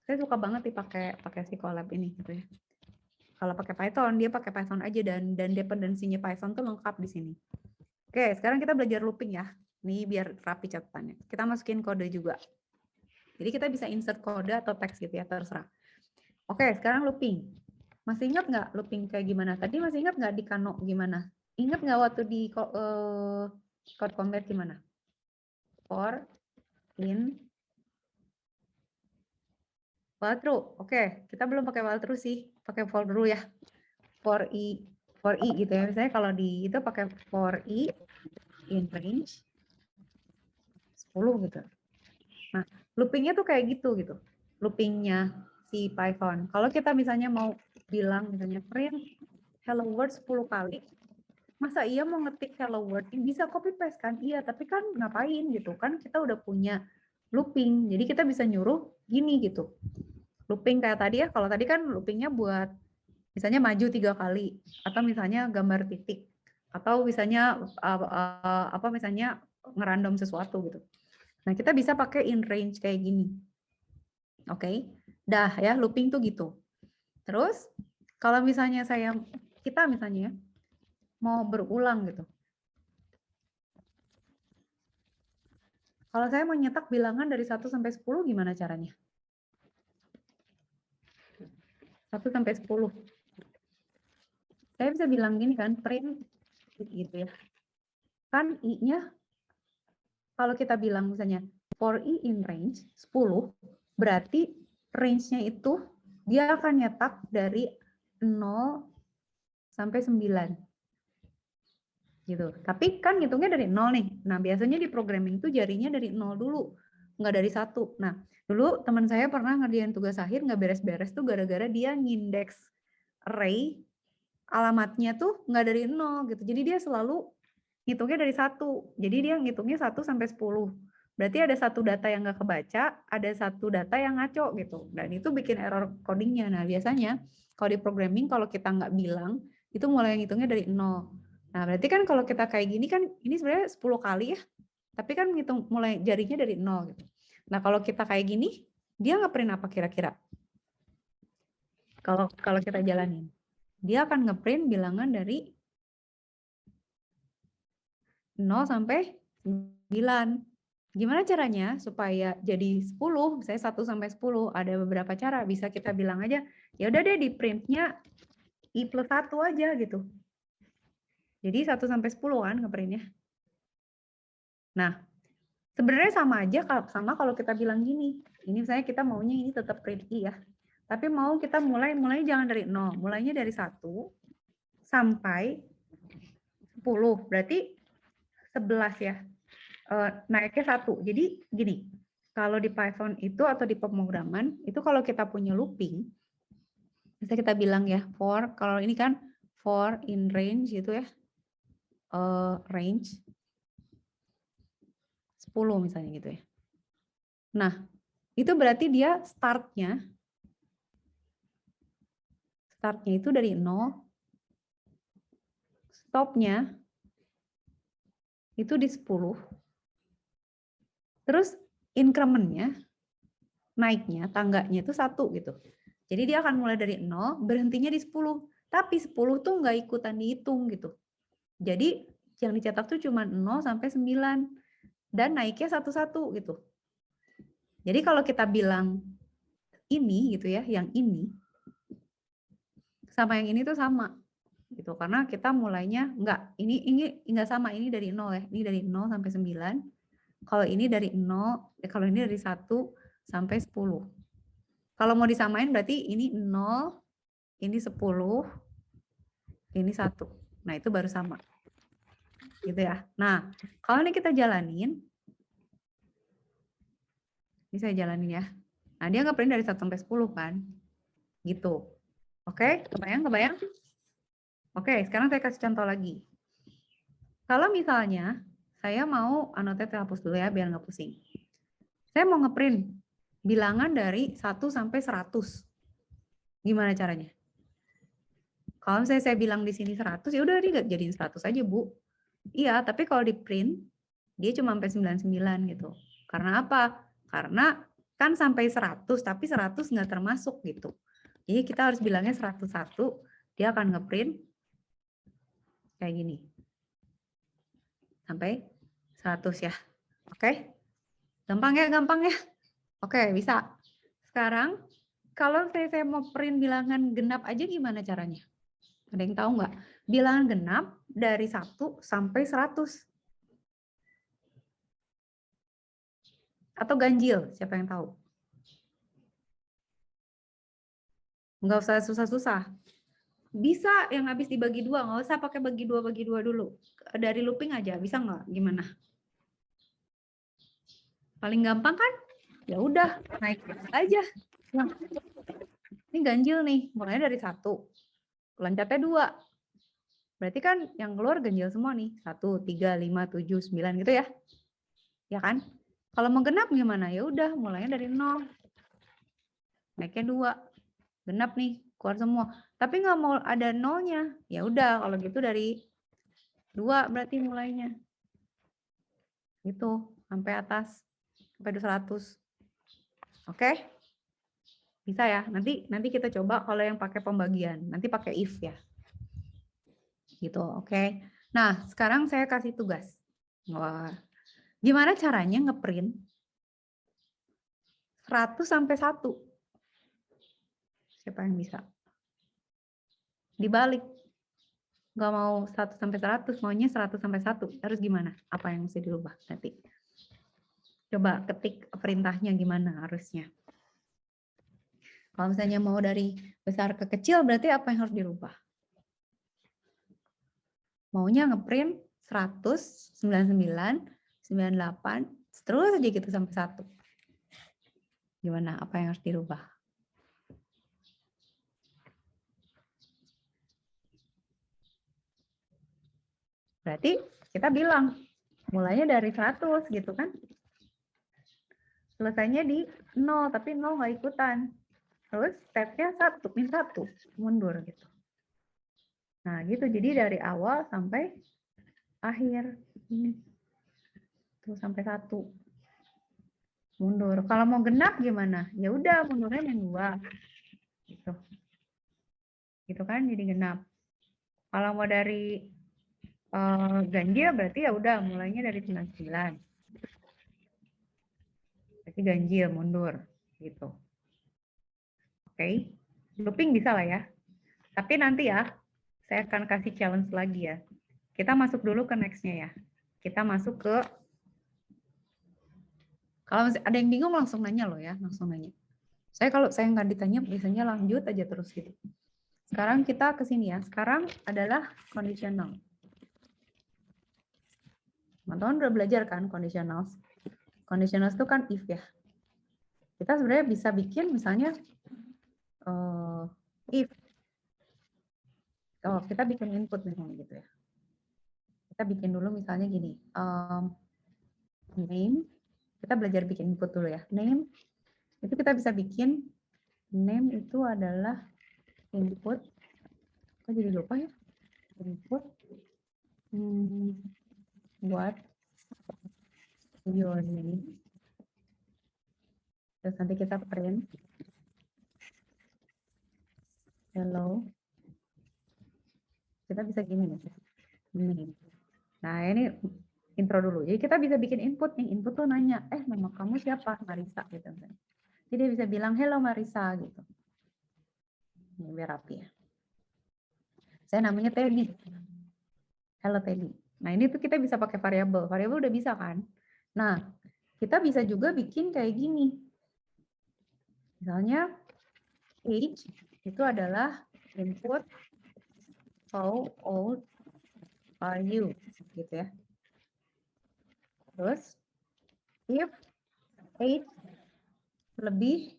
Saya suka banget dipakai si Colab ini gitu ya. Kalau pakai Python, dia pakai Python aja dan dependensinya Python tuh lengkap di sini. Oke, sekarang kita belajar looping ya. Nih biar rapi catatannya. Kita masukin kode juga. Jadi kita bisa insert kode atau teks gitu ya, terserah. Oke, sekarang looping. Masih ingat nggak looping kayak gimana? Tadi masih ingat nggak di Kano gimana? Ingat nggak waktu di code convert gimana? For, in, while true. Oke, kita belum pakai while true sih. Pakai for dulu ya. For i gitu ya. Misalnya kalau di itu pakai for i in range 10 gitu. Nah, loopingnya tuh kayak gitu. Loopingnya si Python. Kalau kita misalnya mau bilang misalnya print hello world 10 kali, masa iya mau ngetik hello world? Bisa copy paste kan? Iya, tapi kan ngapain gitu kan? Kita udah punya looping. Jadi kita bisa nyuruh gini gitu. Looping kayak tadi ya. Kalau tadi kan loopingnya buat misalnya maju 3 kali atau misalnya gambar titik atau misalnya misalnya ngerandom sesuatu gitu. Nah, kita bisa pakai in range kayak gini. Oke. Dah ya, looping tuh gitu. Terus kalau misalnya kita misalnya mau berulang gitu. Kalau saya mau nyetak bilangan dari 1 sampai 10 gimana caranya? 1 sampai 10. Saya bisa bilang gini kan, print gitu ya. Kan i-nya kalau kita bilang misalnya for i in range 10, berarti range-nya itu dia akan nyetak dari 0 sampai 9. Gitu. Tapi kan ngitungnya dari 0 nih. Nah, biasanya di programming itu jarinya dari 0 dulu, nggak dari 1. Nah, dulu teman saya pernah ngerjain tugas akhir nggak beres-beres tuh gara-gara dia ngindeks array alamatnya tuh nggak dari 0 gitu. Jadi dia selalu ngitungnya dari 1. Jadi dia ngitungnya 1 sampai 10. Berarti ada satu data yang nggak kebaca, ada satu data yang ngaco gitu. Dan itu bikin error codingnya. Nah, biasanya kalau di programming kalau kita nggak bilang, itu mulai ngitungnya dari 0. Nah, berarti kan kalau kita kayak gini kan, ini sebenarnya 10 kali ya. Tapi kan ngitung mulai jarinya dari 0 gitu. Nah, kalau kita kayak gini, dia nge-print apa kira-kira? Kalau kita jalanin. Dia akan nge-print bilangan dari 0 sampai 9. Gimana caranya supaya jadi 10, misalnya 1 sampai 10, ada beberapa cara. Bisa kita bilang aja, ya udah deh di printnya I plus 1 aja gitu. Jadi 1 sampai 10 kan ngeprintnya. Nah, sebenarnya sama aja sama kalau kita bilang gini. Ini misalnya kita maunya ini tetap print I ya. Tapi mau kita mulai jangan dari 0, mulainya dari 1 sampai 10. Berarti 11 ya. Naiknya 1. Jadi gini, kalau di Python itu atau di pemrograman, itu kalau kita punya looping, bisa kita bilang ya, for, kalau ini kan for in range gitu ya, range 10 misalnya gitu ya. Nah, itu berarti dia startnya itu dari 0, stopnya itu di 10, terus incrementnya, naiknya, tangganya itu 1 gitu. Jadi dia akan mulai dari 0, berhentinya di 10. Tapi 10 tuh nggak ikutan dihitung gitu. Jadi yang dicetak tuh cuma 0 sampai 9. Dan naiknya 1-1 gitu. Jadi kalau kita bilang ini gitu ya, yang ini, sama yang ini tuh sama. Gitu. Karena kita mulainya ini enggak sama, ini dari 0 ya. Ini dari 0 sampai 9. Kalau ini dari 0, kalau ini dari 1 sampai 10. Kalau mau disamain berarti ini 0, ini 10, ini 1. Nah, itu baru sama. Gitu ya. Nah, kalau ini kita jalanin, ini saya jalanin ya. Nah, dia ngeprint dari 1 sampai 10 kan. Gitu. Oke, kebayang? Oke, sekarang saya kasih contoh lagi. Kalau misalnya saya mau annotate hapus dulu ya biar nggak pusing. Saya mau ngeprint bilangan dari 1 sampai 100. Gimana caranya? Kalau misalnya saya bilang di sini 100, ya udah jadiin 100 aja, Bu. Iya, tapi kalau di print dia cuma sampai 99 gitu. Karena apa? Karena kan sampai 100, tapi 100 nggak termasuk gitu. Jadi kita harus bilangnya 101, dia akan ngeprint kayak gini. Sampai 100 ya. Oke? Gampang ya? Oke, bisa. Sekarang, kalau saya mau print bilangan genap aja gimana caranya? Ada yang tahu nggak? Bilangan genap dari 1 sampai 100. Atau ganjil, siapa yang tahu? Nggak usah susah-susah. Bisa yang habis dibagi 2, nggak usah pakai bagi dua dulu. Dari looping aja, bisa nggak? Gimana? Paling gampang kan? Ya udah, naik aja. Nah, ini ganjil nih, mulainya dari 1. Loncatnya 2. Berarti kan yang keluar ganjil semua nih. 1, 3, 5, 7, 9 gitu ya. Ya kan? Kalau mau genap gimana? Ya udah, mulainya dari 0. Naiknya 2. Genap nih, keluar semua. Tapi nggak mau ada nolnya. Ya udah, kalau gitu dari 2 berarti mulainya. Gitu, sampai atas. Sampai 100. Oke? Bisa ya? Nanti kita coba kalau yang pakai pembagian. Nanti pakai if ya. Gitu, oke. Nah, sekarang saya kasih tugas. Wah. Gimana caranya ngeprint 100 sampai 1? Siapa yang bisa? Dibalik. Nggak mau 1 sampai 100, maunya 100 sampai 1. Harus gimana? Apa yang mesti dirubah nanti? Coba ketik perintahnya gimana harusnya. Kalau misalnya mau dari besar ke kecil, berarti apa yang harus dirubah? Maunya ngeprint 100, 99, 98, terus aja gitu sampai 1. Gimana? Apa yang harus dirubah? Berarti kita bilang, mulainya dari 100 gitu kan. Selesainya di 0, tapi 0 nggak ikutan. Terus stepnya 1, min 1, mundur gitu. Nah gitu, jadi dari awal sampai akhir. Ini. Tuh sampai 1. Mundur. Kalau mau genap gimana? Ya udah mundurnya min 2. Gitu. Gitu kan, jadi genap. Kalau mau dari ganjil berarti ya udah mulainya dari 99. ganjil, mundur, gitu. Oke, looping bisa lah ya. Tapi nanti ya, saya akan kasih challenge lagi ya. Kita masuk dulu ke next-nya ya. Kita masuk ke, kalau ada yang bingung langsung nanya loh ya, langsung nanya. Kalau saya nggak ditanya, biasanya lanjut aja terus gitu. Sekarang kita ke sini ya. Sekarang adalah conditional. Teman-teman udah belajar kan conditionals? Conditionals itu kan if ya. Kita sebenarnya bisa bikin misalnya if. Oh, kita bikin input misalnya gitu ya. Kita bikin dulu misalnya gini. Name. Kita belajar bikin input dulu ya. Name. Itu kita bisa bikin. Name itu adalah input. Kok jadi lupa ya? Input. What your name. Terus nanti kita print. Hello. Kita bisa gini nih. Nah, ini intro dulu. Jadi kita bisa bikin input nih. Input tuh nanya, nama kamu siapa? Marisa gitu. Jadi dia bisa bilang, hello Marisa gitu. Ini biar rapi ya. Saya namanya Teddy. Hello Teddy. Nah, ini tuh kita bisa pakai variabel. Variabel udah bisa kan? Nah, kita bisa juga bikin kayak gini. Misalnya, age itu adalah input how old are you gitu ya. Terus if age lebih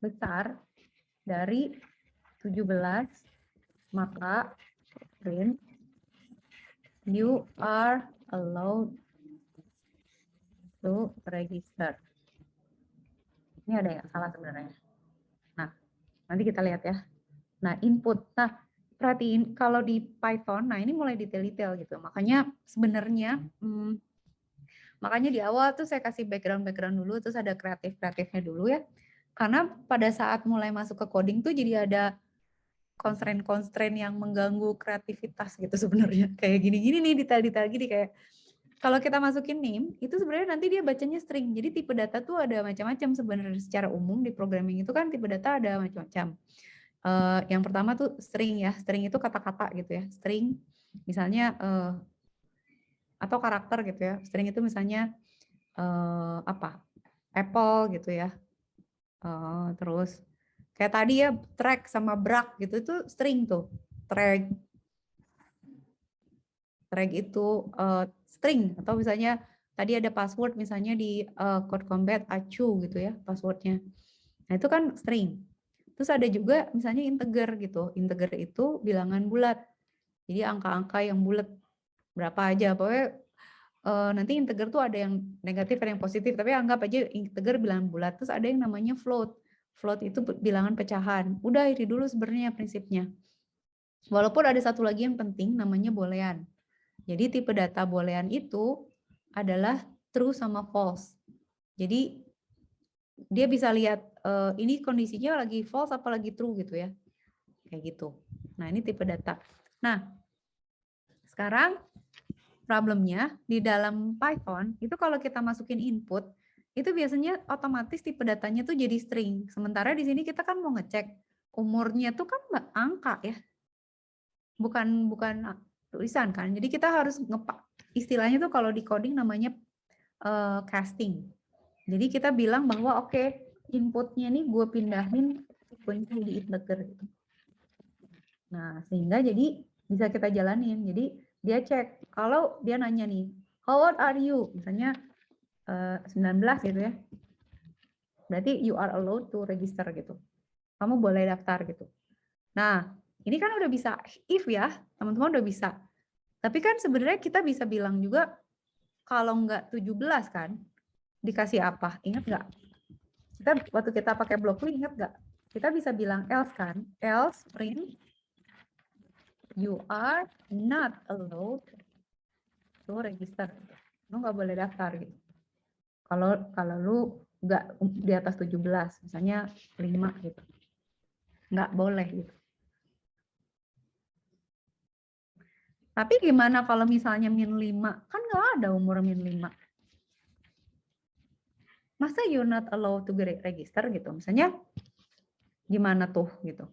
besar dari 17 maka print you are allowed to register. Ini ada yang salah sebenarnya. Nah, nanti kita lihat ya. Nah, input. Nah, perhatiin kalau di Python, nah ini mulai detail-detail gitu. Makanya sebenarnya, makanya di awal tuh saya kasih background dulu, terus ada kreatifnya dulu ya. Karena pada saat mulai masuk ke coding tuh jadi ada constraint yang mengganggu kreativitas gitu sebenarnya. Kayak gini-gini nih, detail-detail gini kayak kalau kita masukin name, itu sebenarnya nanti dia bacanya string. Jadi tipe data tuh ada macam-macam sebenarnya secara umum di programming itu kan tipe data ada macam-macam. Yang pertama tuh string ya. String itu kata-kata gitu ya. String misalnya atau karakter gitu ya. String itu misalnya Apple gitu ya. Terus kayak tadi ya track sama brak gitu itu string tuh. Track itu string atau misalnya tadi ada password misalnya di Code Combat acu gitu ya passwordnya. Nah itu kan string. Terus ada juga misalnya integer gitu. Integer itu bilangan bulat. Jadi angka-angka yang bulat berapa aja. Pokoknya nanti integer tuh ada yang negatif ada yang positif. Tapi anggap aja integer bilangan bulat. Terus ada yang namanya float. Float itu bilangan pecahan. Udah itu dulu sebenarnya prinsipnya. Walaupun ada satu lagi yang penting namanya boolean. Jadi tipe data boolean itu adalah true sama false. Jadi dia bisa lihat ini kondisinya lagi false apa lagi true gitu ya. Kayak gitu. Nah, ini tipe data. Nah, sekarang problemnya di dalam Python itu kalau kita masukin input itu biasanya otomatis tipe datanya tuh jadi string. Sementara di sini kita kan mau ngecek umurnya tuh kan angka ya. Bukan tulisan kan. Jadi kita harus istilahnya tuh kalau di coding namanya casting. Jadi kita bilang bahwa oke, inputnya nih gue pindahin tipenya di integer gitu. Nah, sehingga jadi bisa kita jalanin. Jadi dia cek kalau dia nanya nih, how old are you? Misalnya 19 gitu ya. Berarti you are allowed to register gitu. Kamu boleh daftar gitu. Nah, ini kan udah bisa if ya, teman-teman udah bisa. Tapi kan sebenarnya kita bisa bilang juga kalau nggak 17 kan, dikasih apa? Ingat nggak? Kita waktu kita pakai block ini ingat nggak? Kita bisa bilang else kan? Else print you are not allowed to register. Lu nggak boleh daftar gitu. Kalau lu nggak di atas 17, misalnya 5 gitu. Nggak boleh gitu. Tapi gimana kalau misalnya -5? Kan nggak ada umur -5. masa you're not allowed to register gitu. Misalnya gimana tuh gitu.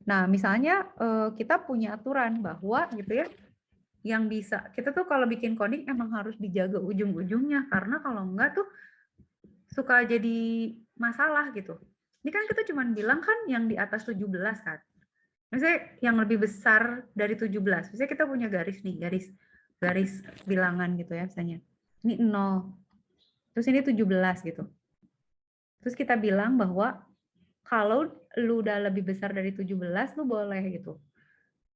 Nah, misalnya kita punya aturan bahwa gitu ya, yang bisa kita tuh kalau bikin coding emang harus dijaga ujung-ujungnya, karena kalau enggak tuh suka jadi masalah gitu. Ini kan kita cuma bilang kan yang di atas 17 kan. Misalnya yang lebih besar dari 17. Misalnya kita punya garis nih, garis bilangan gitu ya misalnya. Ini 0. Terus ini 17 gitu. Terus kita bilang bahwa kalau lu udah lebih besar dari 17, lu boleh gitu.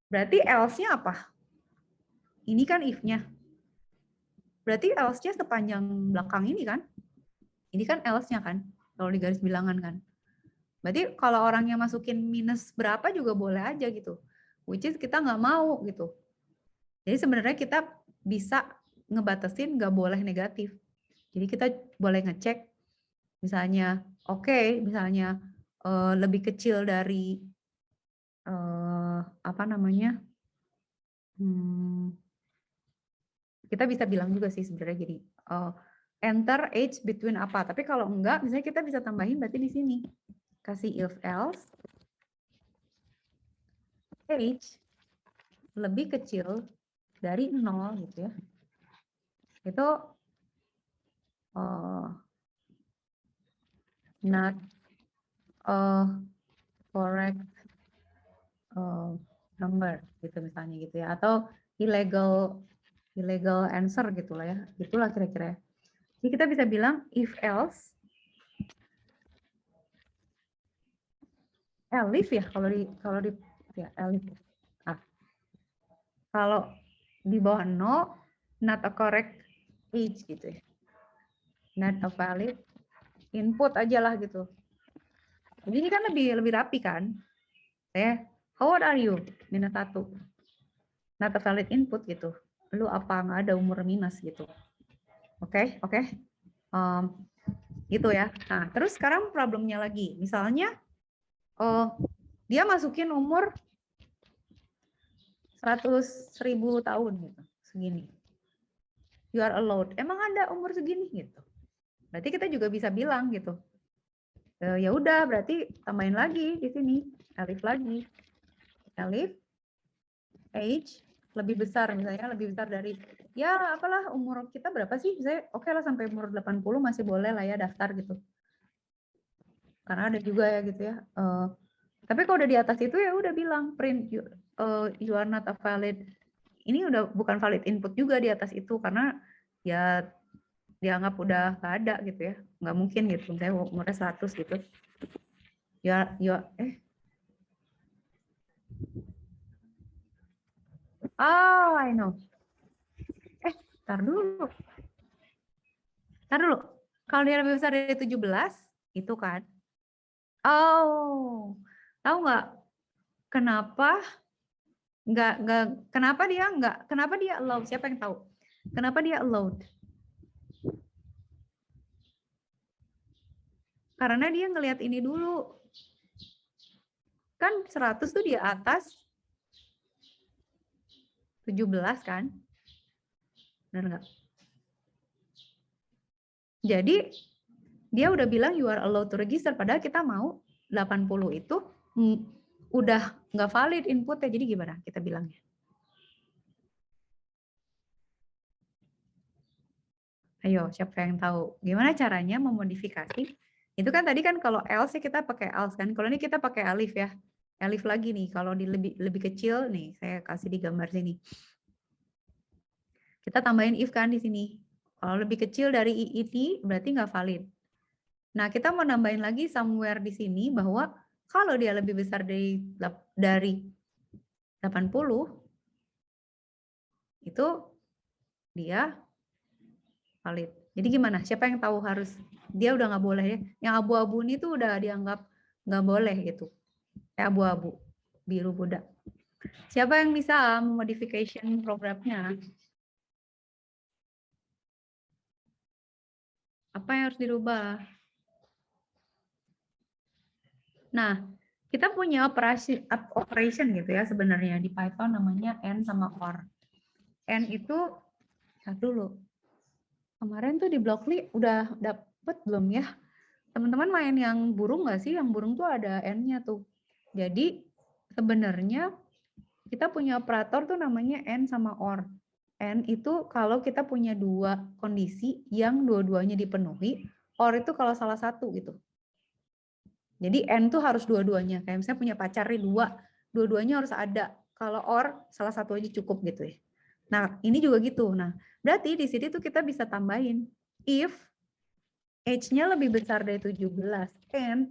Berarti else-nya apa? Ini kan if-nya. Berarti else-nya sepanjang belakang ini kan? Ini kan else-nya kan? Kalau di garis bilangan kan? Berarti kalau orangnya masukin minus berapa juga boleh aja gitu. Which is kita nggak mau gitu. Jadi sebenarnya kita bisa ngebatasin nggak boleh negatif. Jadi kita boleh ngecek misalnya, oke, misalnya lebih kecil dari apa namanya? Kita bisa bilang juga sih sebenarnya gini, enter age between apa. Tapi kalau enggak, misalnya kita bisa tambahin berarti di sini kasih if else age lebih kecil dari 0 gitu ya. Itu not correct number gitu misalnya gitu ya, atau illegal answer gitulah ya, itulah kira-kira. Jadi kita bisa bilang if else elif ya kalau di ya elif. Kalau di bawah 0 not a correct age gitu ya. Not a valid input aja lah gitu. Jadi ini kan lebih rapi kan. How old are you? Minus 1. Not a valid input gitu. Lu apa nggak ada umur minus gitu. Oke. Gitu ya. Nah, terus sekarang problemnya lagi. Misalnya, dia masukin umur 100.000 tahun gitu, segini. You are allowed. Emang ada umur segini gitu. Berarti kita juga bisa bilang gitu. Ya udah, berarti tambahin lagi di sini, elif lagi. Elif age lebih besar, misalnya lebih besar dari ya apalah umur kita berapa sih? Misalnya oke lah sampai umur 80 masih boleh lah ya daftar gitu. Karena ada juga ya gitu ya. Tapi kalau udah di atas itu ya udah bilang print you are not a valid. Ini udah bukan valid input juga di atas itu karena ya dianggap udah nggak ada gitu ya. Nggak mungkin gitu. Misalnya umurnya 100 gitu. Oh, I know. Tar dulu. Kalau dia lebih besar dari 17, itu kan. Oh, tahu nggak kenapa kenapa dia allowed? Siapa yang tahu? Kenapa dia allowed? Karena dia ngelihat ini dulu. Kan 100 tuh di atas 17 kan? Benar nggak? Jadi dia udah bilang you are allowed to register, padahal kita mau 80 itu udah nggak valid inputnya. Jadi gimana kita bilangnya? Ayo, siapa yang tahu? Gimana caranya memodifikasi? Itu kan tadi kan kalau else kita pakai else kan. Kalau ini kita pakai alif ya. Alif lagi nih. Kalau di lebih kecil nih, saya kasih di gambar sini. Kita tambahin if kan di sini. Kalau lebih kecil dari ini berarti nggak valid. Nah, kita mau nambahin lagi somewhere di sini bahwa kalau dia lebih besar dari 80, itu dia valid. Jadi gimana? Siapa yang tahu harus? Dia udah nggak boleh ya. Yang abu-abu ini tuh udah dianggap nggak boleh gitu. Abu-abu, biru budak. Siapa yang bisa modification programnya? Apa yang harus dirubah? Nah, kita punya operation gitu ya sebenarnya di Python namanya and sama or. And itu dulu. Kemarin tuh di Blockly udah dapet belum ya? Teman-teman main yang burung nggak sih? Yang burung tuh ada n-nya tuh. Jadi sebenarnya kita punya operator tuh namanya and sama or. And itu kalau kita punya dua kondisi yang dua-duanya dipenuhi, or itu kalau salah satu gitu. Jadi and tuh harus dua-duanya. Kayak misalnya punya pacar nih dua-duanya harus ada. Kalau or salah satu aja cukup gitu ya. Nah, ini juga gitu. Nah, berarti di sini tuh kita bisa tambahin if age-nya lebih besar dari 17 and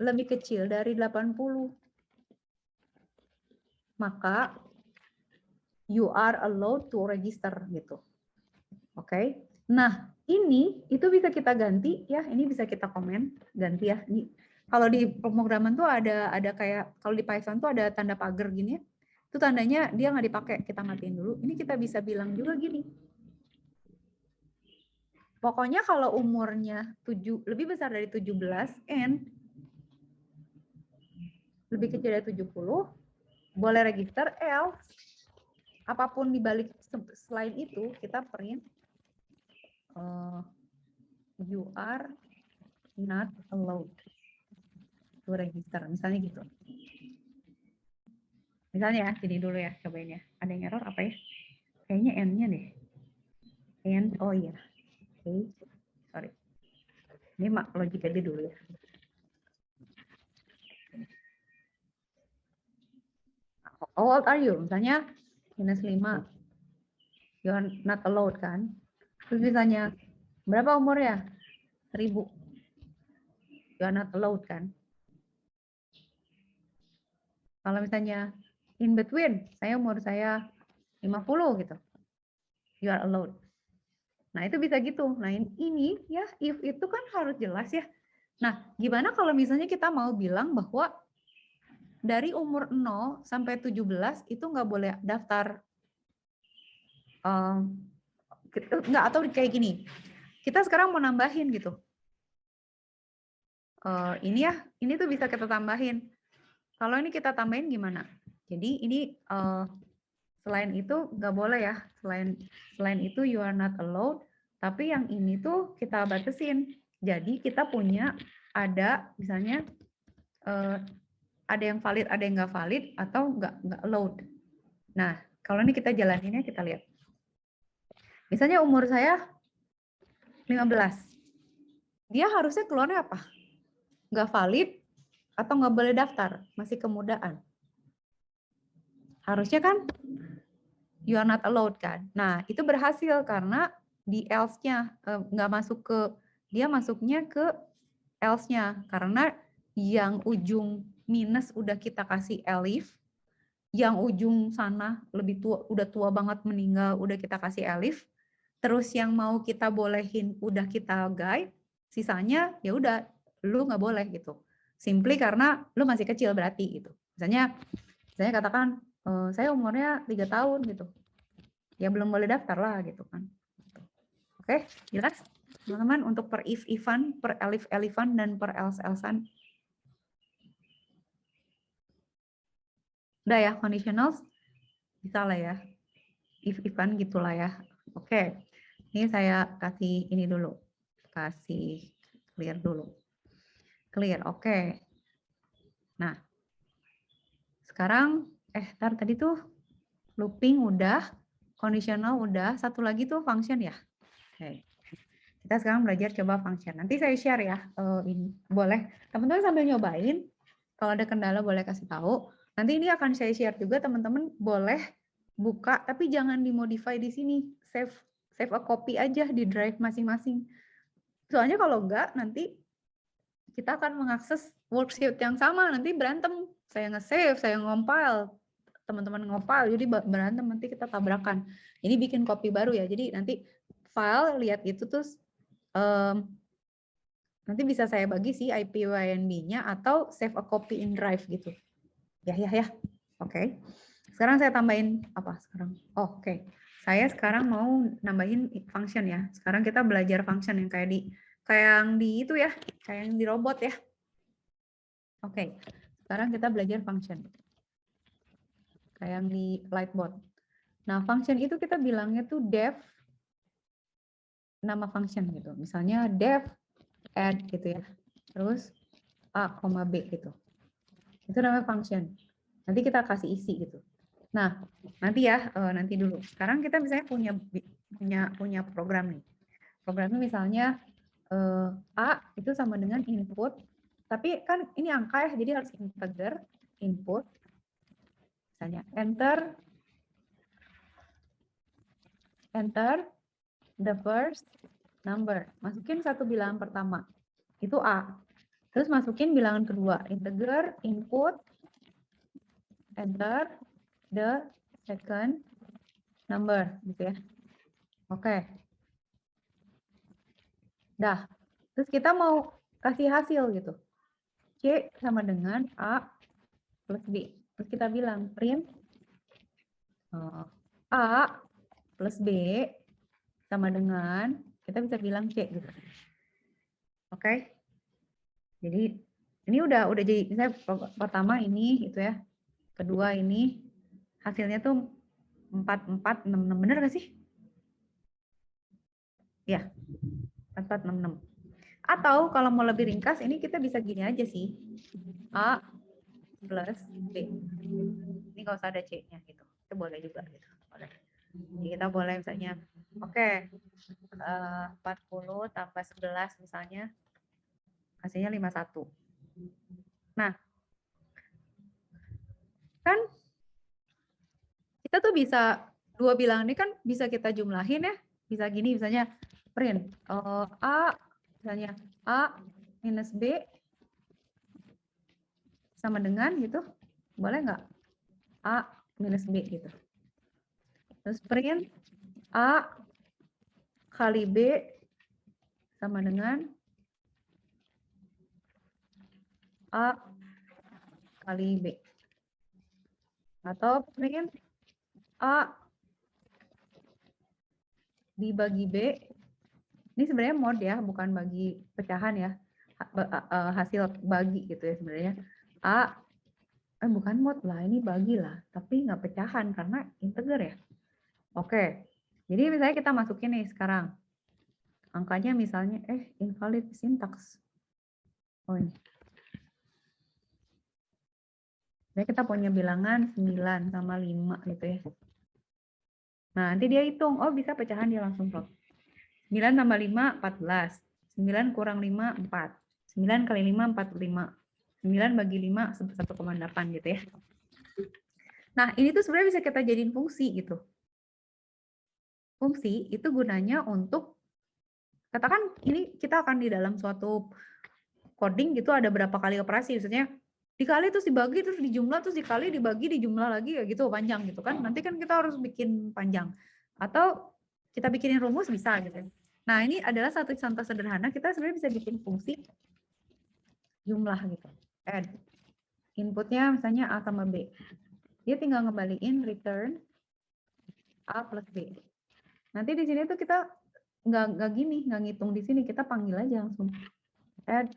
lebih kecil dari 80. Maka you are allowed to register gitu. Oke. Nah, ini itu bisa kita ganti ya, ini bisa kita komen, ganti ya. Ini kalau di pemrograman tuh ada kayak kalau di Python tuh ada tanda pagar gini ya. Itu tandanya dia nggak dipakai, kita matiin dulu. Ini kita bisa bilang juga gini. Pokoknya kalau umurnya lebih besar dari 17 and lebih kecil dari 70, boleh register, else apapun dibalik selain itu kita print you are not allowed to register, misalnya gitu. Misalnya ya, jadi dulu ya, cobain ya. Ada yang error apa ya? Kayaknya n-nya deh. N, oh iya. Oke, sorry. Ini logik aja dulu ya. How old are you? Misalnya -5. You are not allowed kan? Terus misalnya berapa umurnya? 1000. You are not allowed kan? Kalau misalnya in between, umur saya 50 gitu. You are allowed. Nah, itu bisa gitu. Nah, ini ya if itu kan harus jelas ya. Nah, gimana kalau misalnya kita mau bilang bahwa dari umur 0 sampai 17 itu nggak boleh daftar nggak, atau kayak gini. Kita sekarang mau nambahin gitu. Ini ya, ini tuh bisa kita tambahin. Kalau ini kita tambahin gimana? Jadi ini selain itu nggak boleh ya. Selain itu you are not allowed. Tapi yang ini tuh kita batasin. Jadi kita punya ada misalnya ada yang valid, ada yang nggak valid, atau nggak allowed. Nah, kalau ini kita jalaninnya kita lihat. Misalnya umur saya 15. Dia harusnya keluarnya apa? Nggak valid atau nggak boleh daftar, masih kemudaan. Harusnya kan you are not allowed kan. Nah, itu berhasil karena di else-nya nggak masuk ke, dia masuknya ke else-nya karena yang ujung minus udah kita kasih elif, yang ujung sana lebih tua, udah tua banget meninggal, udah kita kasih elif, terus yang mau kita bolehin udah kita guide, sisanya ya udah lu nggak boleh gitu. Simply karena lu masih kecil berarti gitu. Misalnya katakan saya umurnya 3 tahun gitu. Ya belum boleh daftar lah gitu kan. Oke, jelas? Teman-teman untuk per if-ifan, per elif-elifan, dan per else-elsean. Udah ya, conditionals bisa lah ya. If-ifan gitulah ya. Oke, ini saya kasih ini dulu. Kasih clear dulu. Clear, oke. Nah, sekarang, tadi tuh looping udah, conditional udah, satu lagi tuh function ya. Oke. Kita sekarang belajar coba function. Nanti saya share ya, ini boleh. Teman-teman sambil nyobain, kalau ada kendala boleh kasih tahu. Nanti ini akan saya share juga, teman-teman boleh buka, tapi jangan dimodify di sini. Save a copy aja di drive masing-masing. Soalnya kalau enggak, nanti kita akan mengakses worksheet yang sama, nanti berantem. Saya nge-save, saya ngompil, teman-teman ngompil, jadi berantem, nanti kita tabrakan. Ini bikin copy baru ya, jadi nanti file, lihat itu terus, nanti bisa saya bagi sih IPYNB-nya atau save a copy in drive gitu. Ya. Oke. Sekarang saya tambahin apa sekarang? Oh, oke. Saya sekarang mau nambahin function ya. Sekarang kita belajar function yang kayak yang di itu ya, kayak yang di robot ya. Oke. Sekarang kita belajar function. Kayak yang di Lightbot. Nah, function itu kita bilangnya tuh def nama function gitu. Misalnya def add gitu ya. Terus A, B gitu. Itu namanya function. Nanti kita kasih isi gitu. Nah, nanti ya, nanti dulu. Sekarang kita misalnya punya program nih. Programnya misalnya A itu sama dengan input, tapi kan ini angka ya, jadi harus integer input. Misalnya enter the first number. Masukin satu bilangan pertama. Itu A. Terus masukin bilangan kedua, integer input enter the second number gitu ya. Oke. Dah. Terus kita mau kasih hasil gitu. C sama dengan A plus B. Terus kita bilang print A plus B sama dengan, kita bisa bilang C gitu. Oke. Jadi ini udah jadi, misalnya pertama ini gitu ya. Kedua ini hasilnya tuh 4, 4, 6, 6. Bener gak sih? Ya, 4, 4, 6, 6. Atau kalau mau lebih ringkas, ini kita bisa gini aja sih. A plus B. Ini nggak usah ada C-nya gitu. Itu boleh juga gitu. Boleh. Jadi kita boleh misalnya, oke, 40 tambah 11 misalnya, hasilnya 51. Nah, kan kita tuh bisa, dua bilangan ini kan bisa kita jumlahin ya. Bisa gini misalnya, print A, misalnya A minus B sama dengan gitu. Boleh nggak? A minus B gitu. Terus print A kali B sama dengan A kali B. Atau print A dibagi B. Ini sebenarnya mod ya, bukan bagi pecahan ya. Hasil bagi gitu ya sebenarnya. A, bukan mod lah, ini bagi lah. Tapi nggak pecahan karena integer ya. Oke, jadi misalnya kita masukin nih sekarang. Angkanya misalnya, invalid syntax. Oh ini. Jadi kita punya bilangan 9 sama 5 gitu ya. Nah, nanti dia hitung, oh bisa pecahan, dia langsung plot. 9 tambah 5, 14. 9 kurang 5, 4. 9 kali 5, 45. 9 bagi 5, 1,8 gitu ya. Nah, ini tuh sebenarnya bisa kita jadiin fungsi gitu. Fungsi itu gunanya untuk, katakan ini kita akan di dalam suatu coding gitu ada berapa kali operasi, misalnya dikali terus dibagi terus dijumlah terus dikali dibagi dijumlah lagi ya gitu, panjang gitu kan. Nanti kan kita harus bikin panjang. Atau kita bikinin rumus bisa gitu. Nah, ini adalah satu contoh sederhana, kita sebenarnya bisa bikin fungsi jumlah gitu. Add. Inputnya misalnya A sama B. Dia tinggal ngembaliin return A plus B. Nanti di sini tuh kita nggak gini, nggak ngitung di sini, kita panggil aja langsung. Add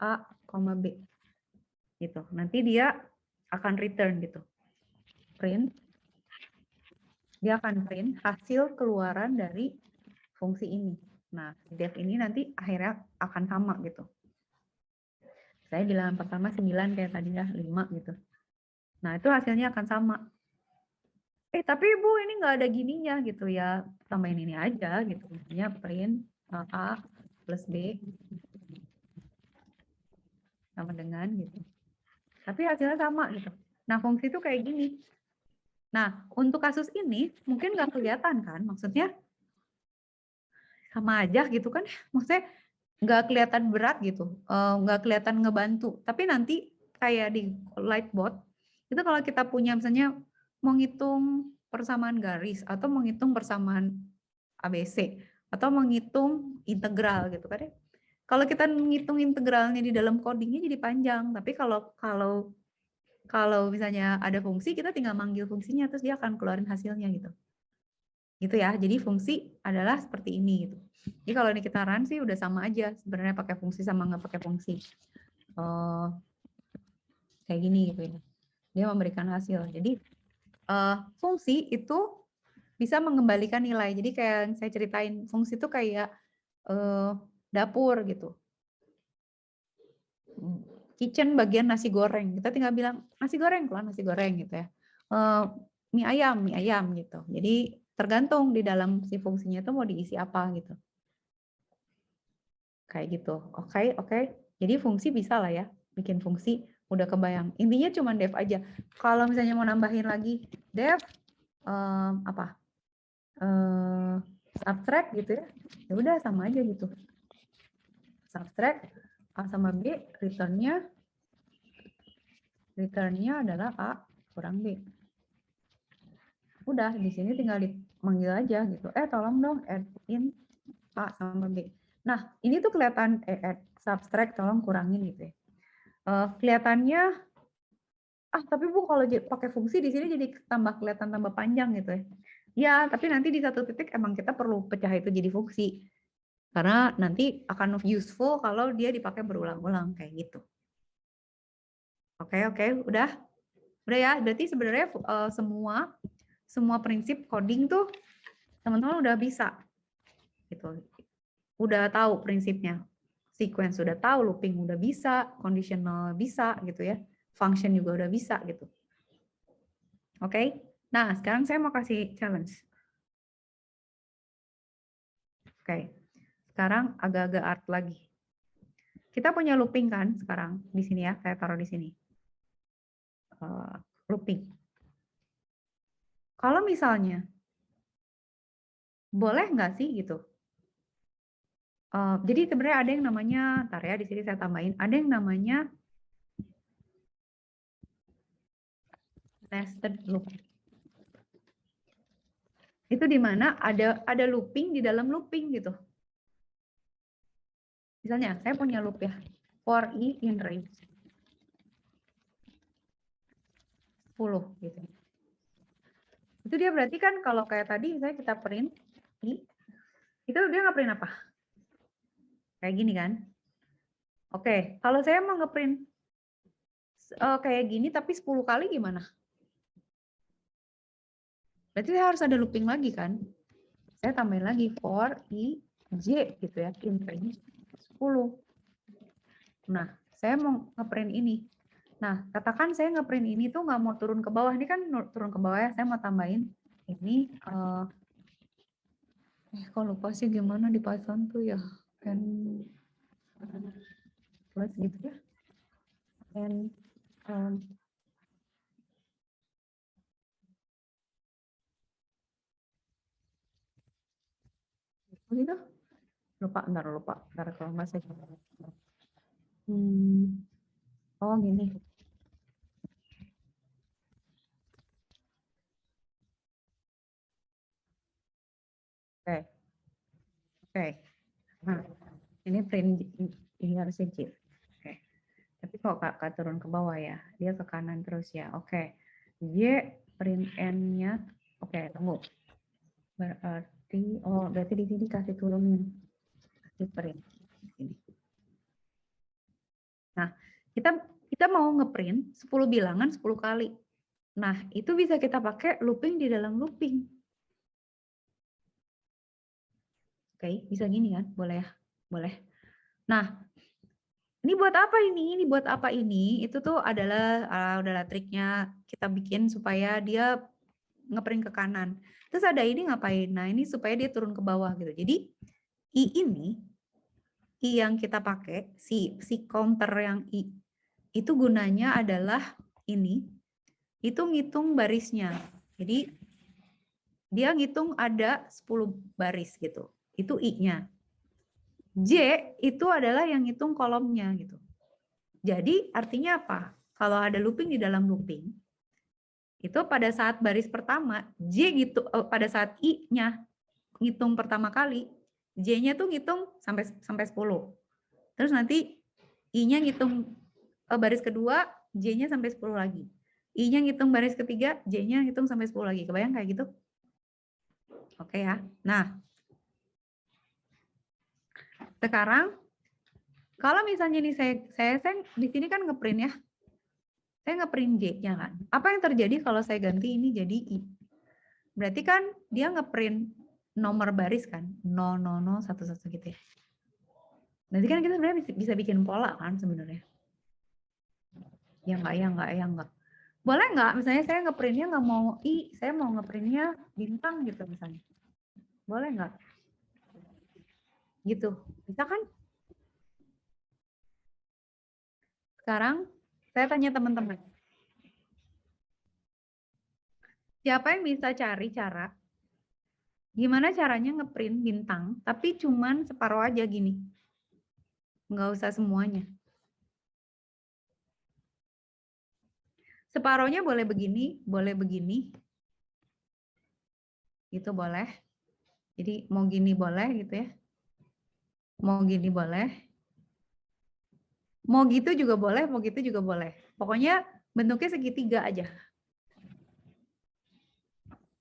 A, B. Gitu. Nanti dia akan return gitu. Print. Dia akan print hasil keluaran dari fungsi ini. Nah, def ini nanti akhirnya akan sama gitu. Saya bilangan pertama 9 kayak tadi ya, 5 gitu. Nah, itu hasilnya akan sama. Tapi Bu, ini nggak ada gininya gitu ya. Tambahin ini aja gitu. Misalnya print A plus B sama dengan gitu. Tapi hasilnya sama gitu. Nah, fungsi itu kayak gini. Nah, untuk kasus ini mungkin nggak kelihatan kan, maksudnya sama aja gitu kan, maksudnya nggak kelihatan berat gitu, nggak kelihatan ngebantu. Tapi nanti kayak di Lightbot, itu kalau kita punya misalnya mau ngitung persamaan garis, atau mau ngitung persamaan ABC, atau mau ngitung integral gitu kan ya. Kalau kita ngitung integralnya di dalam codingnya jadi panjang, tapi kalau misalnya ada fungsi, kita tinggal manggil fungsinya, terus dia akan keluarin hasilnya gitu. Gitu ya, jadi fungsi adalah seperti ini gitu. Jadi kalau ini kita run sih udah sama aja, sebenarnya pakai fungsi sama nggak pakai fungsi. Kayak gini gitu ya. Dia memberikan hasil. Jadi fungsi itu bisa mengembalikan nilai. Jadi kayak yang saya ceritain, fungsi itu kayak dapur gitu. kitchen bagian nasi goreng. Kita tinggal bilang nasi goreng, keluar nasi goreng gitu ya. Mie ayam gitu. Jadi tergantung di dalam si fungsinya itu mau diisi apa gitu. Kayak gitu. Oke. Jadi fungsi bisa lah ya. Bikin fungsi udah kebayang. Intinya cuma dev aja. Kalau misalnya mau nambahin lagi dev subtract gitu ya. Ya udah sama aja gitu. Subtract A sama B, returnnya adalah A kurang B. Udah, di sini tinggal dipanggil aja gitu. Tolong dong add in A sama B. Nah, ini tuh kelihatan add subtract, tolong kurangin gitu ya. Kelihatannya, tapi Bu kalau pakai fungsi di sini jadi kelihatan tambah panjang gitu ya. Ya, tapi nanti di satu titik emang kita perlu pecah itu jadi fungsi. Karena nanti akan useful kalau dia dipakai berulang-ulang kayak gitu. Oke, udah ya. Berarti sebenarnya semua prinsip coding tuh teman-teman udah bisa, gitu. Udah tahu prinsipnya, sequence udah tahu, looping udah bisa, conditional bisa, gitu ya. Function juga udah bisa, gitu. Oke. Nah, sekarang saya mau kasih challenge. Oke. Sekarang agak-agak art lagi. Kita punya looping kan sekarang di sini ya, saya taruh di sini. Looping. Kalau misalnya, boleh nggak sih gitu? Jadi sebenarnya ada yang namanya, ntar ya di sini saya tambahin, ada yang namanya nested loop. Itu di mana ada looping di dalam looping gitu. Misalnya saya punya loop ya, for i in range 10 gitu. Itu dia berarti kan kalau kayak tadi saya kita print i, itu dia nge-print apa? Kayak gini kan? Oke, kalau saya mau nge-print kayak gini tapi 10 kali gimana? Berarti saya harus ada looping lagi kan? Saya tambahin lagi for i j gitu ya, in range 10. Nah, saya mau ngeprint ini. Nah, katakan saya ngeprint ini tuh nggak mau turun ke bawah. Ini kan turun ke bawah ya, saya mau tambahin ini. Kok lupa sih gimana di Python tuh ya. Plus gitu ya. Gitu. Lupa. Ntar kalau nggak saya oh gini. Oke. Nah, ini print ini harusnya J. Oke. Tapi kok Kak turun ke bawah ya? Dia ke kanan terus ya. Oke. Y print n-nya. Oke, tunggu. Berarti di sini kasih turunin. Kasih print. Nah, kita mau ngeprint 10 bilangan 10 kali. Nah, itu bisa kita pakai looping di dalam looping. Oke, bisa gini kan? Boleh ya? Boleh. Nah, ini buat apa ini? Ini buat apa ini? Itu tuh adalah triknya kita bikin supaya dia ngeprint ke kanan. Terus ada ini ngapain? Nah, ini supaya dia turun ke bawah gitu. Jadi i yang kita pakai, si counter yang i itu gunanya adalah ini. Itu ngitung barisnya. Jadi dia ngitung ada 10 baris gitu. Itu i-nya. J itu adalah yang ngitung kolomnya gitu. Jadi artinya apa? Kalau ada looping di dalam looping, itu pada saat baris pertama, J gitu, pada saat I-nya ngitung pertama kali, J-nya tuh ngitung sampai 10. Terus nanti I-nya ngitung baris kedua, J-nya sampai 10 lagi. I-nya ngitung baris ketiga, J-nya ngitung sampai 10 lagi. Kebayang kayak gitu? Oke ya. Nah, sekarang kalau misalnya ini saya di sini kan ngeprint ya. Saya ngeprint J-nya kan. Apa yang terjadi kalau saya ganti ini jadi I? Berarti kan dia ngeprint nomor baris kan. 00011 gitu ya. Nanti kan kita sebenarnya bisa bikin pola kan sebenarnya. Ya enggak. Boleh nggak? Misalnya saya ngeprintnya nggak mau I, saya mau ngeprintnya bintang gitu misalnya. Boleh nggak? Gitu. Bisa kan? Sekarang saya tanya teman-teman. Siapa yang bisa cari cara gimana caranya ngeprint bintang, tapi cuman separuh aja gini. Nggak usah semuanya. Separuhnya boleh begini, boleh begini. Itu boleh. Jadi mau gini boleh gitu ya. Mau gini boleh. Mau gitu juga boleh, mau gitu juga boleh. Pokoknya bentuknya segitiga aja.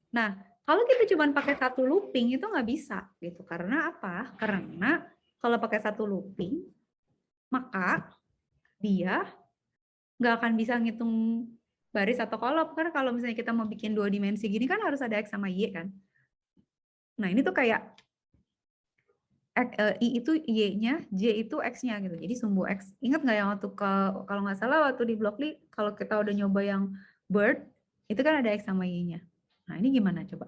Nah, kalau kita cuma pakai satu looping itu nggak bisa gitu. Karena apa? Karena kalau pakai satu looping, maka dia nggak akan bisa ngitung baris atau kolom. Karena kalau misalnya kita mau bikin 2 dimensi gini kan harus ada X sama Y kan. Nah, ini tuh kayak I itu Y-nya, J itu X-nya gitu. Jadi sumbu X. Ingat nggak yang waktu kalau nggak salah waktu di Blockly, kalau kita udah nyoba yang bird, itu kan ada X sama Y-nya. Nah, ini gimana coba?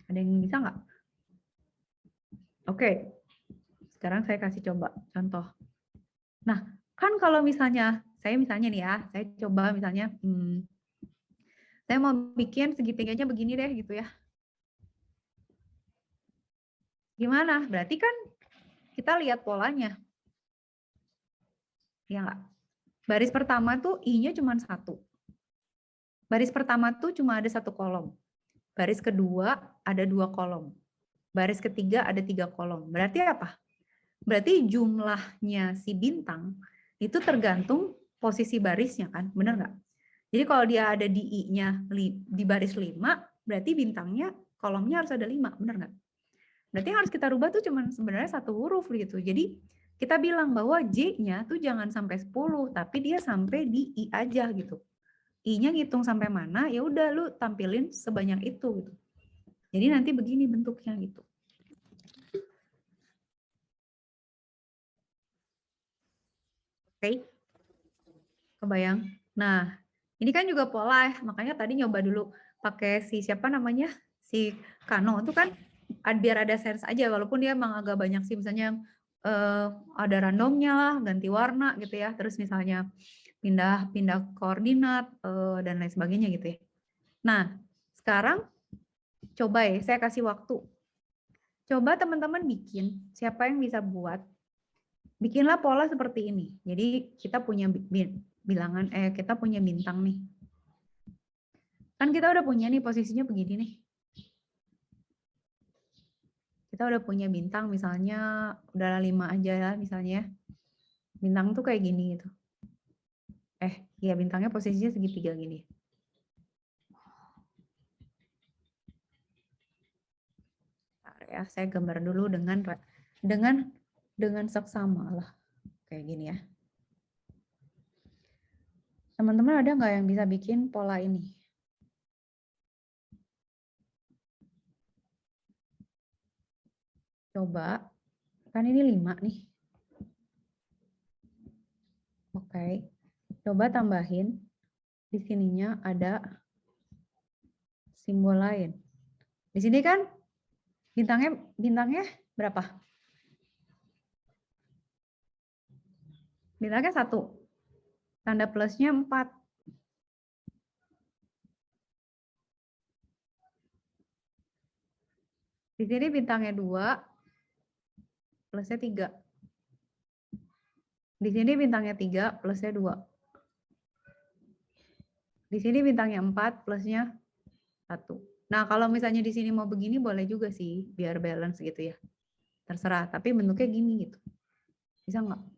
Ada yang bisa nggak? Oke. Sekarang saya kasih coba contoh. Nah, kan kalau misalnya, saya misalnya nih ya, saya coba misalnya, saya mau bikin segitiganya begini deh gitu ya. Gimana? Berarti kan kita lihat polanya. Ya nggak? Baris pertama tuh I-nya cuma 1. Baris pertama tuh cuma ada 1 kolom. Baris kedua ada 2 kolom. Baris ketiga ada 3 kolom. Berarti apa? Berarti jumlahnya si bintang itu tergantung posisi barisnya kan, benar nggak? Jadi kalau dia ada di I-nya di baris 5, berarti bintangnya kolomnya harus ada 5, benar nggak? Berarti yang harus kita rubah tuh cuma sebenarnya 1 huruf gitu. Jadi kita bilang bahwa J-nya tuh jangan sampai 10, tapi dia sampai di I aja gitu. I-nya ngitung sampai mana, ya udah lu tampilin sebanyak itu gitu. Jadi nanti begini bentuknya gitu. Oke. Kebayang? Nah, ini kan juga pola ya, makanya tadi nyoba dulu pakai si siapa namanya? Si Kano itu kan biar ada sense aja walaupun dia emang agak banyak sih misalnya ada randomnya lah, ganti warna gitu ya. Terus misalnya pindah koordinat dan lain sebagainya gitu ya. Nah, sekarang coba ya, saya kasih waktu. Coba teman-teman bikin, siapa yang bisa buat, bikinlah pola seperti ini. Jadi kita punya bilangan, kita punya bintang nih. Kan kita udah punya nih posisinya begini nih. Kita udah punya bintang misalnya, udah 5 aja ya misalnya. Bintang tuh kayak gini gitu. Ya bintangnya posisinya segitiga gini. Ya, saya gambar dulu dengan seksama lah. Kayak gini ya. Teman-teman ada nggak yang bisa bikin pola ini? Coba, kan ini 5 nih. Oke, coba tambahin. Di sininya ada simbol lain. Di sini kan bintangnya berapa? Bintangnya 1. Tanda plusnya 4. Di sini bintangnya 2, plusnya 3. Di sini bintangnya 3, plusnya 2. Di sini bintangnya 4, plusnya 1. Nah, kalau misalnya di sini mau begini boleh juga sih, biar balance gitu ya. Terserah, tapi bentuknya gini gitu. Bisa nggak?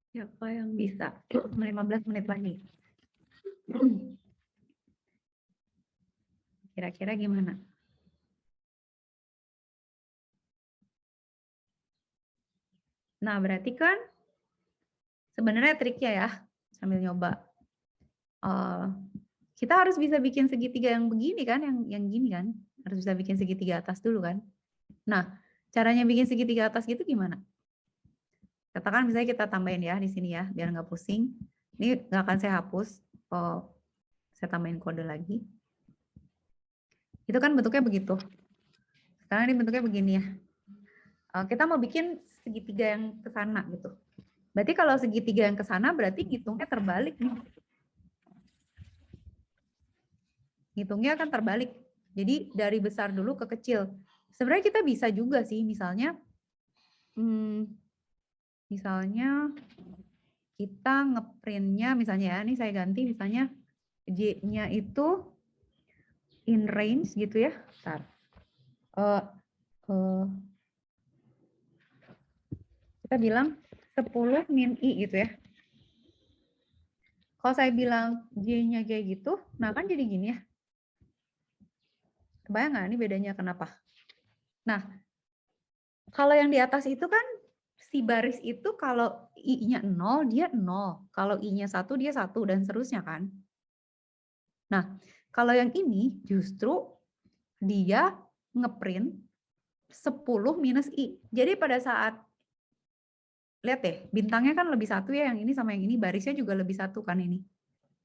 Siapa yang bisa? 15 menit lagi. Kira-kira gimana? Nah, berarti kan sebenarnya triknya ya, sambil nyoba. Kita harus bisa bikin segitiga yang begini kan, yang gini kan. Harus bisa bikin segitiga atas dulu kan. Nah, Caranya bikin segitiga atas gitu gimana? Katakan misalnya kita tambahin ya di sini ya, biar nggak pusing. Ini nggak akan saya hapus. Oh, saya tambahin kode lagi. Itu kan bentuknya begitu. Sekarang ini bentuknya begini ya. Kita mau bikin segitiga yang ke sana gitu. Berarti kalau segitiga yang ke sana berarti ngitungnya terbalik nih. Ngitungnya akan terbalik. Jadi dari besar dulu ke kecil. Sebenarnya kita bisa juga sih, misalnya kita ngeprintnya misalnya ya, ini saya ganti misalnya J-nya itu in range gitu ya. Bentar. Kita bilang 10 min I gitu ya. Kalau saya bilang J-nya kayak gitu, nah kan jadi gini ya. Kebayang nggak ini bedanya kenapa? Nah, kalau yang di atas itu kan si baris itu kalau I-nya 0, dia 0. Kalau I-nya 1, dia 1, dan seterusnya kan. Nah, kalau yang ini justru dia ngeprint 10 minus I. Jadi pada saat, lihat deh, bintangnya kan lebih 1 ya, yang ini sama yang ini, barisnya juga lebih 1 kan ini.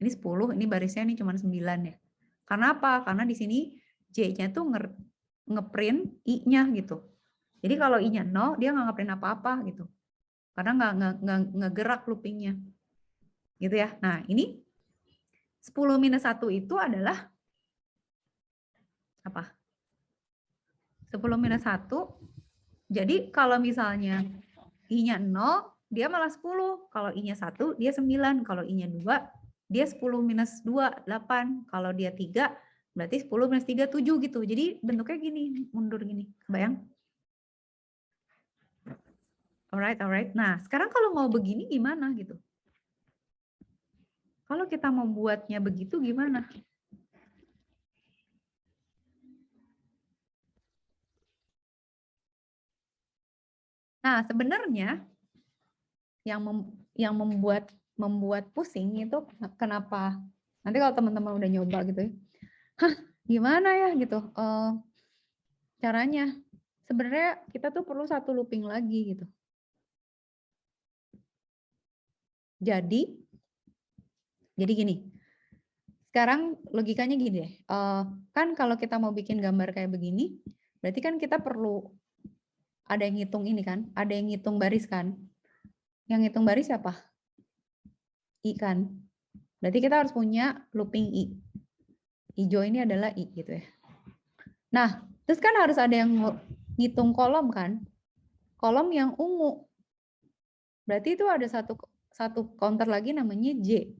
Ini 10, ini barisnya ini cuma 9 ya. Karena apa? Karena di sini J-nya tuh ngeprint I-nya gitu. Jadi kalau I-nya 0, dia nggak ngeprint apa-apa gitu. Karena nggak ngegerak loopingnya. Gitu ya. Nah, ini 10 minus 1 itu adalah apa? 10 minus 1. Jadi kalau misalnya I-nya 0, dia malah 10. Kalau I-nya 1, dia 9. Kalau I-nya 2, dia 10 minus 2, 8. Kalau dia 3, berarti 10 minus 3, 7 gitu. Jadi bentuknya gini, mundur gini. Kebayang? Alright. Nah, sekarang kalau mau begini gimana gitu? Kalau kita mau buatnya begitu gimana? Nah, sebenarnya yang membuat pusing itu kenapa? Nanti kalau teman-teman udah nyoba gitu ya, gimana ya gitu caranya? Sebenarnya kita tuh perlu satu looping lagi gitu. Jadi gini. Sekarang logikanya gini deh. Kan kalau kita mau bikin gambar kayak begini, berarti kan kita perlu ada yang ngitung ini kan, ada yang ngitung baris kan. Yang ngitung baris siapa? I kan. Berarti kita harus punya looping I. Hijau ini adalah I gitu ya. Nah, terus kan harus ada yang ngitung kolom kan. Kolom yang ungu. Berarti itu ada satu counter lagi namanya J.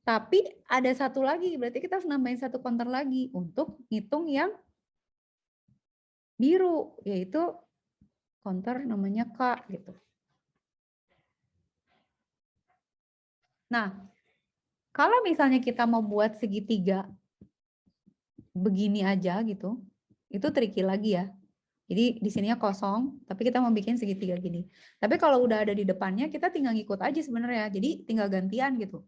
Tapi ada satu lagi, berarti kita harus nambahin satu counter lagi untuk ngitung yang biru, yaitu counter namanya K gitu. Nah, kalau misalnya kita mau buat segitiga begini aja gitu, itu tricky lagi ya. Jadi di sininya kosong, tapi kita mau bikin segitiga gini. Tapi kalau udah ada di depannya, kita tinggal ngikut aja sebenarnya. Jadi tinggal gantian gitu.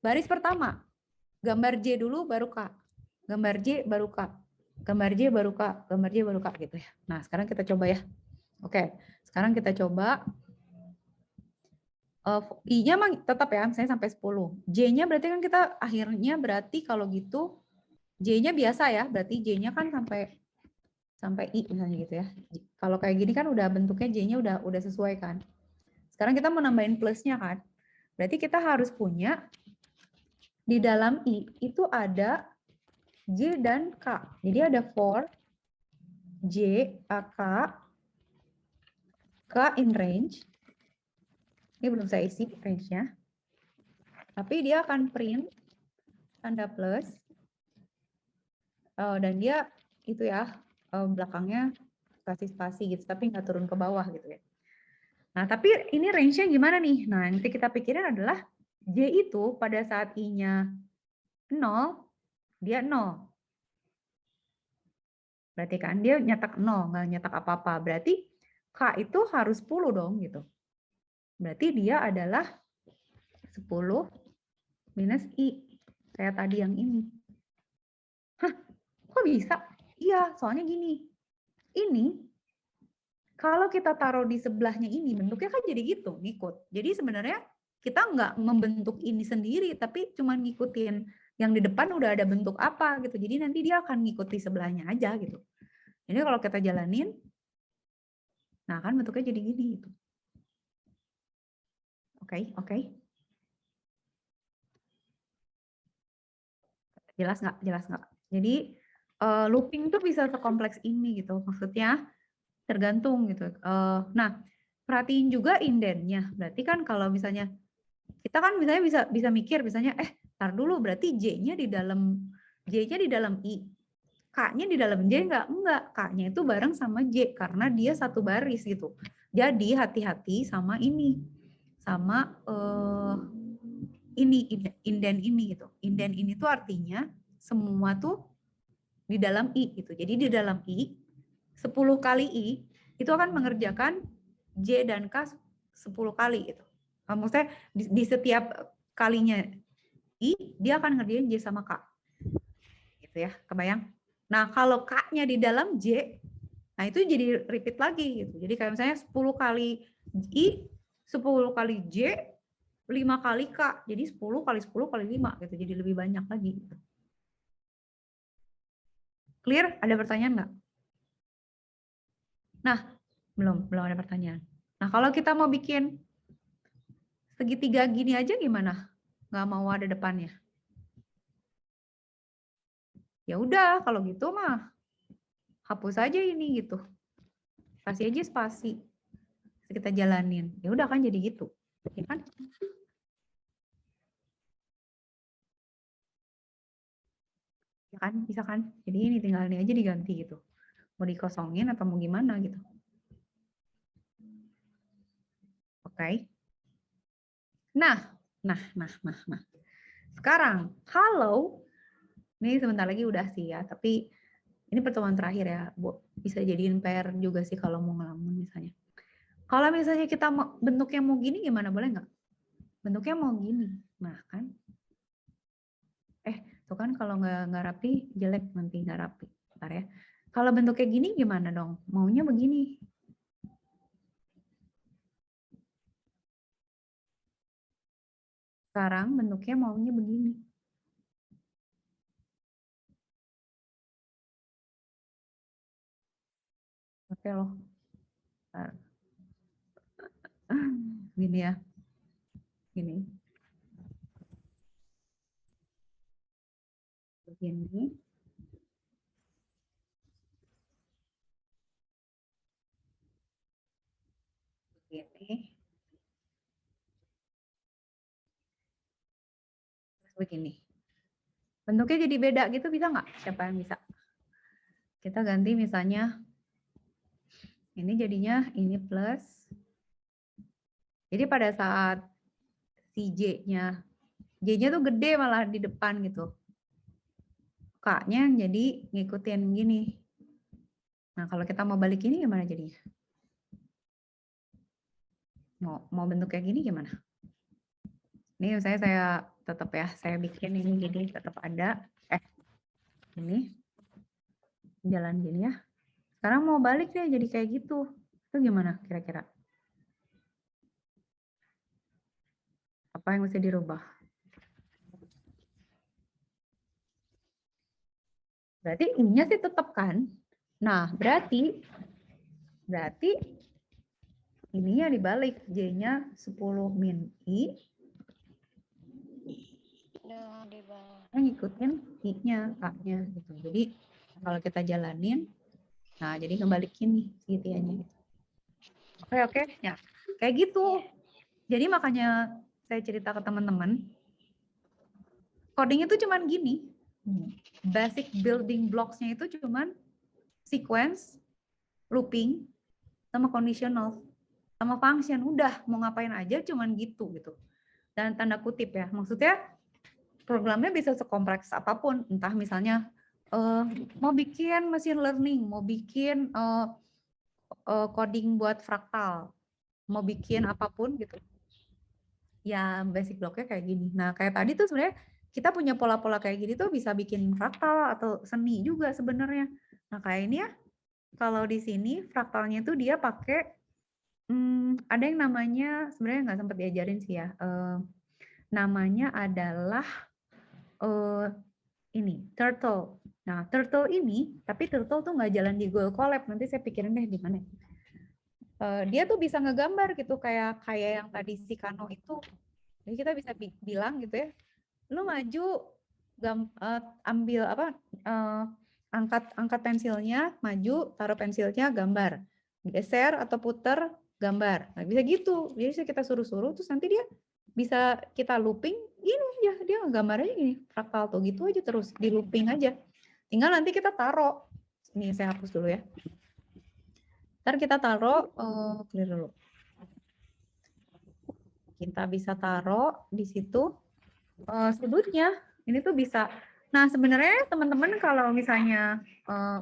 Baris pertama, gambar J dulu baru K. Gambar J baru K. Gambar J baru K. Gambar J baru K gitu ya. Nah, sekarang kita coba ya. Oke, sekarang kita coba. I-nya tetap ya, misalnya sampai 10. J-nya berarti kan kita akhirnya berarti kalau gitu, J-nya biasa ya, berarti J-nya kan sampai I misalnya gitu ya. Kalau kayak gini kan udah bentuknya J-nya udah sesuai kan. Sekarang kita mau nambahin plusnya kan. Berarti kita harus punya di dalam I itu ada J dan K. Jadi ada for J, AK, K in range. Ini belum saya isi range-nya. Tapi dia akan print tanda plus. Dan dia itu ya, belakangnya kasih spasi gitu, tapi nggak turun ke bawah gitu ya. Nah, tapi ini range-nya gimana nih? Nah, nanti kita pikirin adalah J itu pada saat I-nya 0, dia 0. Berarti kan dia nyetak 0, nggak nyetak apa-apa. Berarti K itu harus 10 dong gitu. Berarti dia adalah 10 minus I. Kayak tadi yang ini. Hah, kok bisa? Iya, soalnya gini. Ini Kalau kita taruh di sebelahnya ini, bentuknya kan jadi gitu, ngikut. Jadi sebenarnya kita nggak membentuk ini sendiri, tapi cuma ngikutin yang di depan udah ada bentuk apa gitu. Jadi nanti dia akan ngikuti sebelahnya aja gitu. Jadi kalau kita jalanin, nah kan bentuknya jadi gini gitu. Oke. Jelas nggak? Jadi looping tuh bisa sekompleks ini gitu. Maksudnya tergantung gitu. Nah, perhatiin juga indennya. Berarti kan kalau misalnya kita kan misalnya bisa mikir misalnya tar dulu berarti J-nya di dalam I. K-nya di dalam J enggak? K-nya itu bareng sama J karena dia satu baris gitu. Jadi hati-hati sama ini. Sama ini inden ini gitu. Inden ini tuh artinya semua tuh di dalam I gitu. Jadi di dalam I 10 kali I itu akan mengerjakan J dan K 10 kali gitu. Maksudnya di setiap kalinya I dia akan ngerjain J sama K. Gitu ya, kebayang? Nah, kalau K-nya di dalam J, nah itu jadi repeat lagi gitu. Jadi kayak misalnya 10 kali I, 10 kali J, 5 kali K. Jadi 10 kali 10 kali 5 gitu. Jadi lebih banyak lagi gitu. Clear? Ada pertanyaan nggak? Nah, belum ada pertanyaan. Nah, kalau kita mau bikin segitiga gini aja gimana? Nggak mau ada depannya. Ya udah, kalau gitu mah hapus aja ini gitu. Kasih aja spasi. Kita jalanin. Ya udah kan jadi gitu. Ya kan? Ya kan, bisa kan? Jadi ini tinggal ini aja diganti gitu. Mau dikosongin atau mau gimana gitu. Oke. Nah. Sekarang, kalau ini sebentar lagi udah sih ya, tapi ini pertemuan terakhir ya, Bu. Bisa jadiin PR juga sih kalau mau ngelamun misalnya. Kalau misalnya kita mau, bentuknya mau gini gimana, boleh nggak? Bentuknya mau gini. Nah kan. Tuh kan kalau nggak rapi, jelek nanti nggak rapi. Bentar ya. Kalau bentuknya gini gimana dong? Maunya begini. Sekarang bentuknya maunya begini. Oke loh. Gini ya. Gini. Begini. Begini. Begini. Bentuknya jadi beda gitu bisa nggak? Siapa yang bisa? Kita ganti misalnya ini jadinya ini plus. Jadi pada saat si J-nya tuh gede malah di depan gitu. K-nya jadi ngikutin gini. Nah, kalau kita mau balik ini gimana jadinya? Mau bentuk kayak gini gimana? Ini saya tetap ya, saya bikin ini jadi tetap ada. Ini jalan gini ya. Sekarang mau balik deh jadi kayak gitu. Itu gimana kira-kira? Apa yang mesti dirubah? Berarti I-nya sih tetap kan? Nah, berarti ininya dibalik. J-nya 10 min I. Ngikutin I-nya, K-nya gitu. Jadi kalau kita jalanin, nah jadi kebalikin nih segitianya. Oke. Ya, kayak gitu. Jadi makanya saya cerita ke teman-teman, coding itu cuman gini. Basic building blocks-nya itu cuman sequence, looping, sama conditional, sama function. Udah, mau ngapain aja cuman gitu. Dan tanda kutip ya, maksudnya programnya bisa sekompleks apapun. Entah misalnya mau bikin machine learning, mau bikin coding buat fraktal, mau bikin apapun gitu. Ya basic blocknya kayak gini. Nah kayak tadi tuh sebenarnya kita punya pola-pola kayak gini tuh bisa bikin fraktal atau seni juga sebenarnya. Nah kayak ini ya, kalau di sini fraktalnya itu dia pakai ada yang namanya sebenarnya nggak sempat diajarin sih ya. Namanya adalah ini turtle. Nah, turtle ini, tapi turtle tuh nggak jalan di Google Colab. Nanti saya pikirin deh di mana. Dia tuh bisa ngegambar gitu kayak yang tadi si Kano itu. Jadi kita bisa bilang gitu ya, lu maju ambil apa angkat pensilnya, maju, taruh pensilnya, gambar. Geser atau puter, gambar. Nah, bisa gitu. Jadi kita suruh-suruh terus nanti dia bisa kita looping gini aja, dia gambarnya gini, fraktal tuh gitu aja terus di looping aja. Tinggal nanti kita taruh. Ini saya hapus dulu ya. Ntar kita taruh clear dulu. Kita bisa taruh di situ sudutnya. Ini tuh bisa. Nah, sebenarnya teman-teman kalau misalnya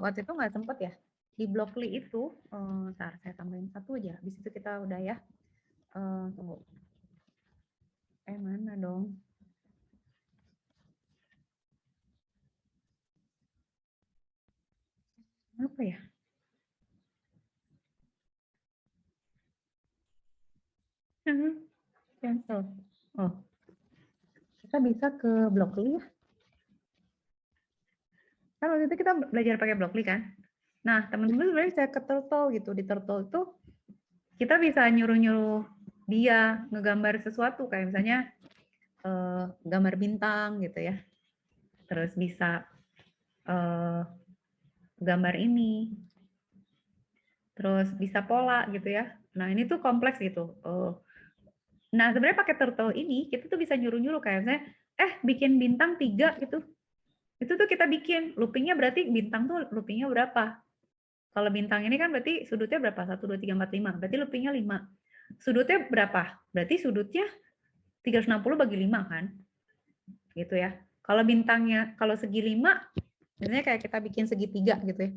waktu itu nggak sempet ya, di Blockly itu, ntar saya tambahin satu aja. Di situ kita udah ya. Tunggu. Mana dong? Apa ya? Cancel. Oh, kita bisa ke Blockly ya. Kan waktu itu kita belajar pakai Blockly kan. Nah, teman-teman sebenarnya bisa ke Turtle gitu. Di Turtle itu kita bisa nyuruh-nyuruh dia ngegambar sesuatu kayak misalnya gambar bintang gitu ya. Terus bisa gambar ini. Terus bisa pola gitu ya. Nah, ini tuh kompleks gitu. Nah, sebenarnya pakai Turtle ini kita tuh bisa nyuruh-nyuruh kayak misalnya bikin bintang 3 gitu. Itu tuh kita bikin loopingnya berarti bintang tuh loopingnya berapa? Kalau bintang ini kan berarti sudutnya berapa? 1, 2, 3, 4, 5. Berarti loopingnya 5. Sudutnya berapa? Berarti sudutnya 360 bagi 5 kan? Gitu ya. Kalau bintangnya, kalau segi 5, misalnya kayak kita bikin segitiga gitu ya.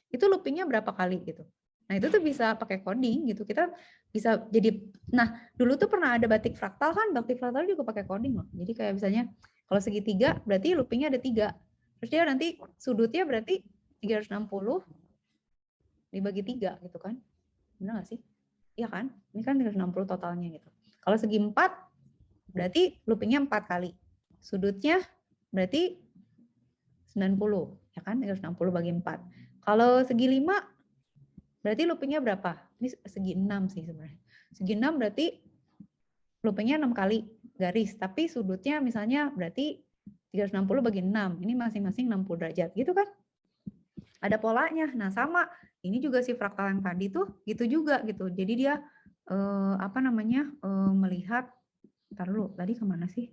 Itu loopingnya berapa kali gitu. Nah itu tuh bisa pakai coding gitu. Kita bisa jadi, nah dulu tuh pernah ada batik fraktal kan, batik fraktal juga pakai coding loh. Jadi kayak misalnya kalau segitiga berarti loopingnya ada 3. Terus dia nanti sudutnya berarti 360 dibagi 3 gitu kan. Benar nggak sih? Iya kan? Ini kan 360 totalnya gitu. Kalau segi 4 berarti loopingnya 4 kali. Sudutnya berarti 90, ya kan? 360 bagi 4. Kalau segi 5 berarti loopingnya berapa? Ini segi 6 sih sebenarnya. Segi 6 berarti loopingnya 6 kali garis, tapi sudutnya misalnya berarti 360 bagi 6. Ini masing-masing 60 derajat, gitu kan? Ada polanya. Nah, sama. Ini juga si fraktal yang tadi tuh gitu juga gitu. Jadi dia melihat, ntar dulu, tadi kemana sih?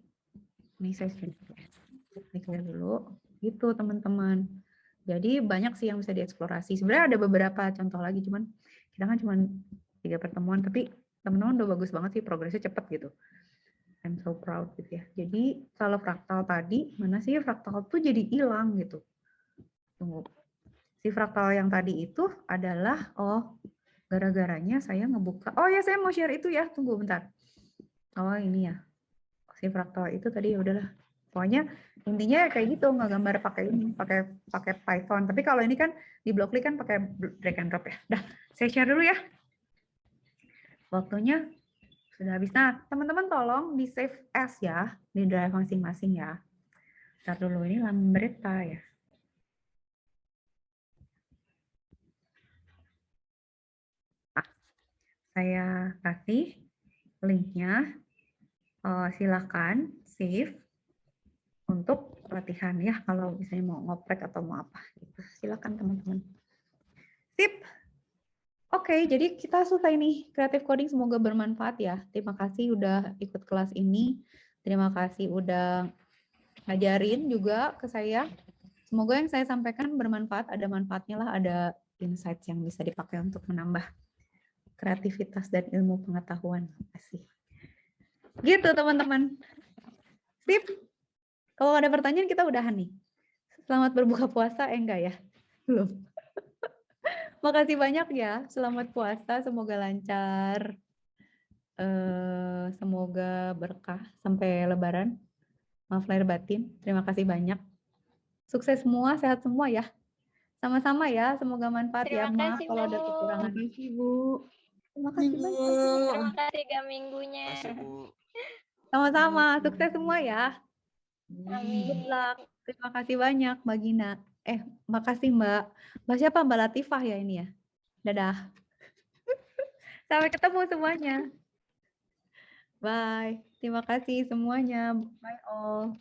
Ini saya clear dulu. Gitu teman-teman. Jadi banyak sih yang bisa dieksplorasi. Sebenarnya ada beberapa contoh lagi, cuman kita kan cuma 3 pertemuan, tapi teman-teman udah bagus banget sih, progresnya cepet gitu. I'm so proud gitu ya. Jadi kalau fraktal tadi, mana sih fraktal tuh jadi hilang gitu. Tunggu. Si fraktal yang tadi itu adalah, gara-garanya saya ngebuka. Oh ya, saya mau share itu ya. Tunggu bentar. Oh ini ya. Si fraktal itu tadi ya udahlah. Pokoknya intinya kayak gitu, ngegambar pakai ini, pakai Python. Tapi kalau ini kan di Blockly kan pakai drag and drop ya. Dah, saya share dulu ya. Waktunya sudah habis. Nah, teman-teman tolong di save as ya, di drive masing-masing ya. Ntar dulu, ini Lambretta ya. Saya kasih linknya. Silakan save untuk latihan ya, kalau misalnya mau ngoprek atau mau apa gitu. Silakan teman-teman. Sip. Oke, jadi kita selesai nih Creative Coding, semoga bermanfaat ya. Terima kasih udah ikut kelas ini. Terima kasih udah ngajarin juga ke saya. Semoga yang saya sampaikan bermanfaat, ada manfaatnya lah, ada insight yang bisa dipakai untuk menambah kreativitas dan ilmu pengetahuan. Terima kasih. Gitu teman-teman. Sip. Kalau ada pertanyaan kita udahan nih. Selamat berbuka puasa, enggak ya? Belum. Makasih banyak ya. Selamat puasa, semoga lancar. Semoga berkah sampai Lebaran. Maaf lahir batin. Terima kasih banyak. Sukses semua, sehat semua ya. Sama-sama ya, semoga manfaat ya. Terima Maaf kasih, kalau ada Bu. kekurangan. Terima kasih, Bu. Terima kasih Minggu. banyak. Terima kasih Kak minggunya. Kasih Bu. Sama-sama, sukses semua ya. Amin. Good luck. Terima kasih banyak Mbak Gina. Makasih Mbak. Mbak siapa? Mbak Latifah ya ini ya. Dadah. Sampai ketemu semuanya. Bye. Terima kasih semuanya. Bye all.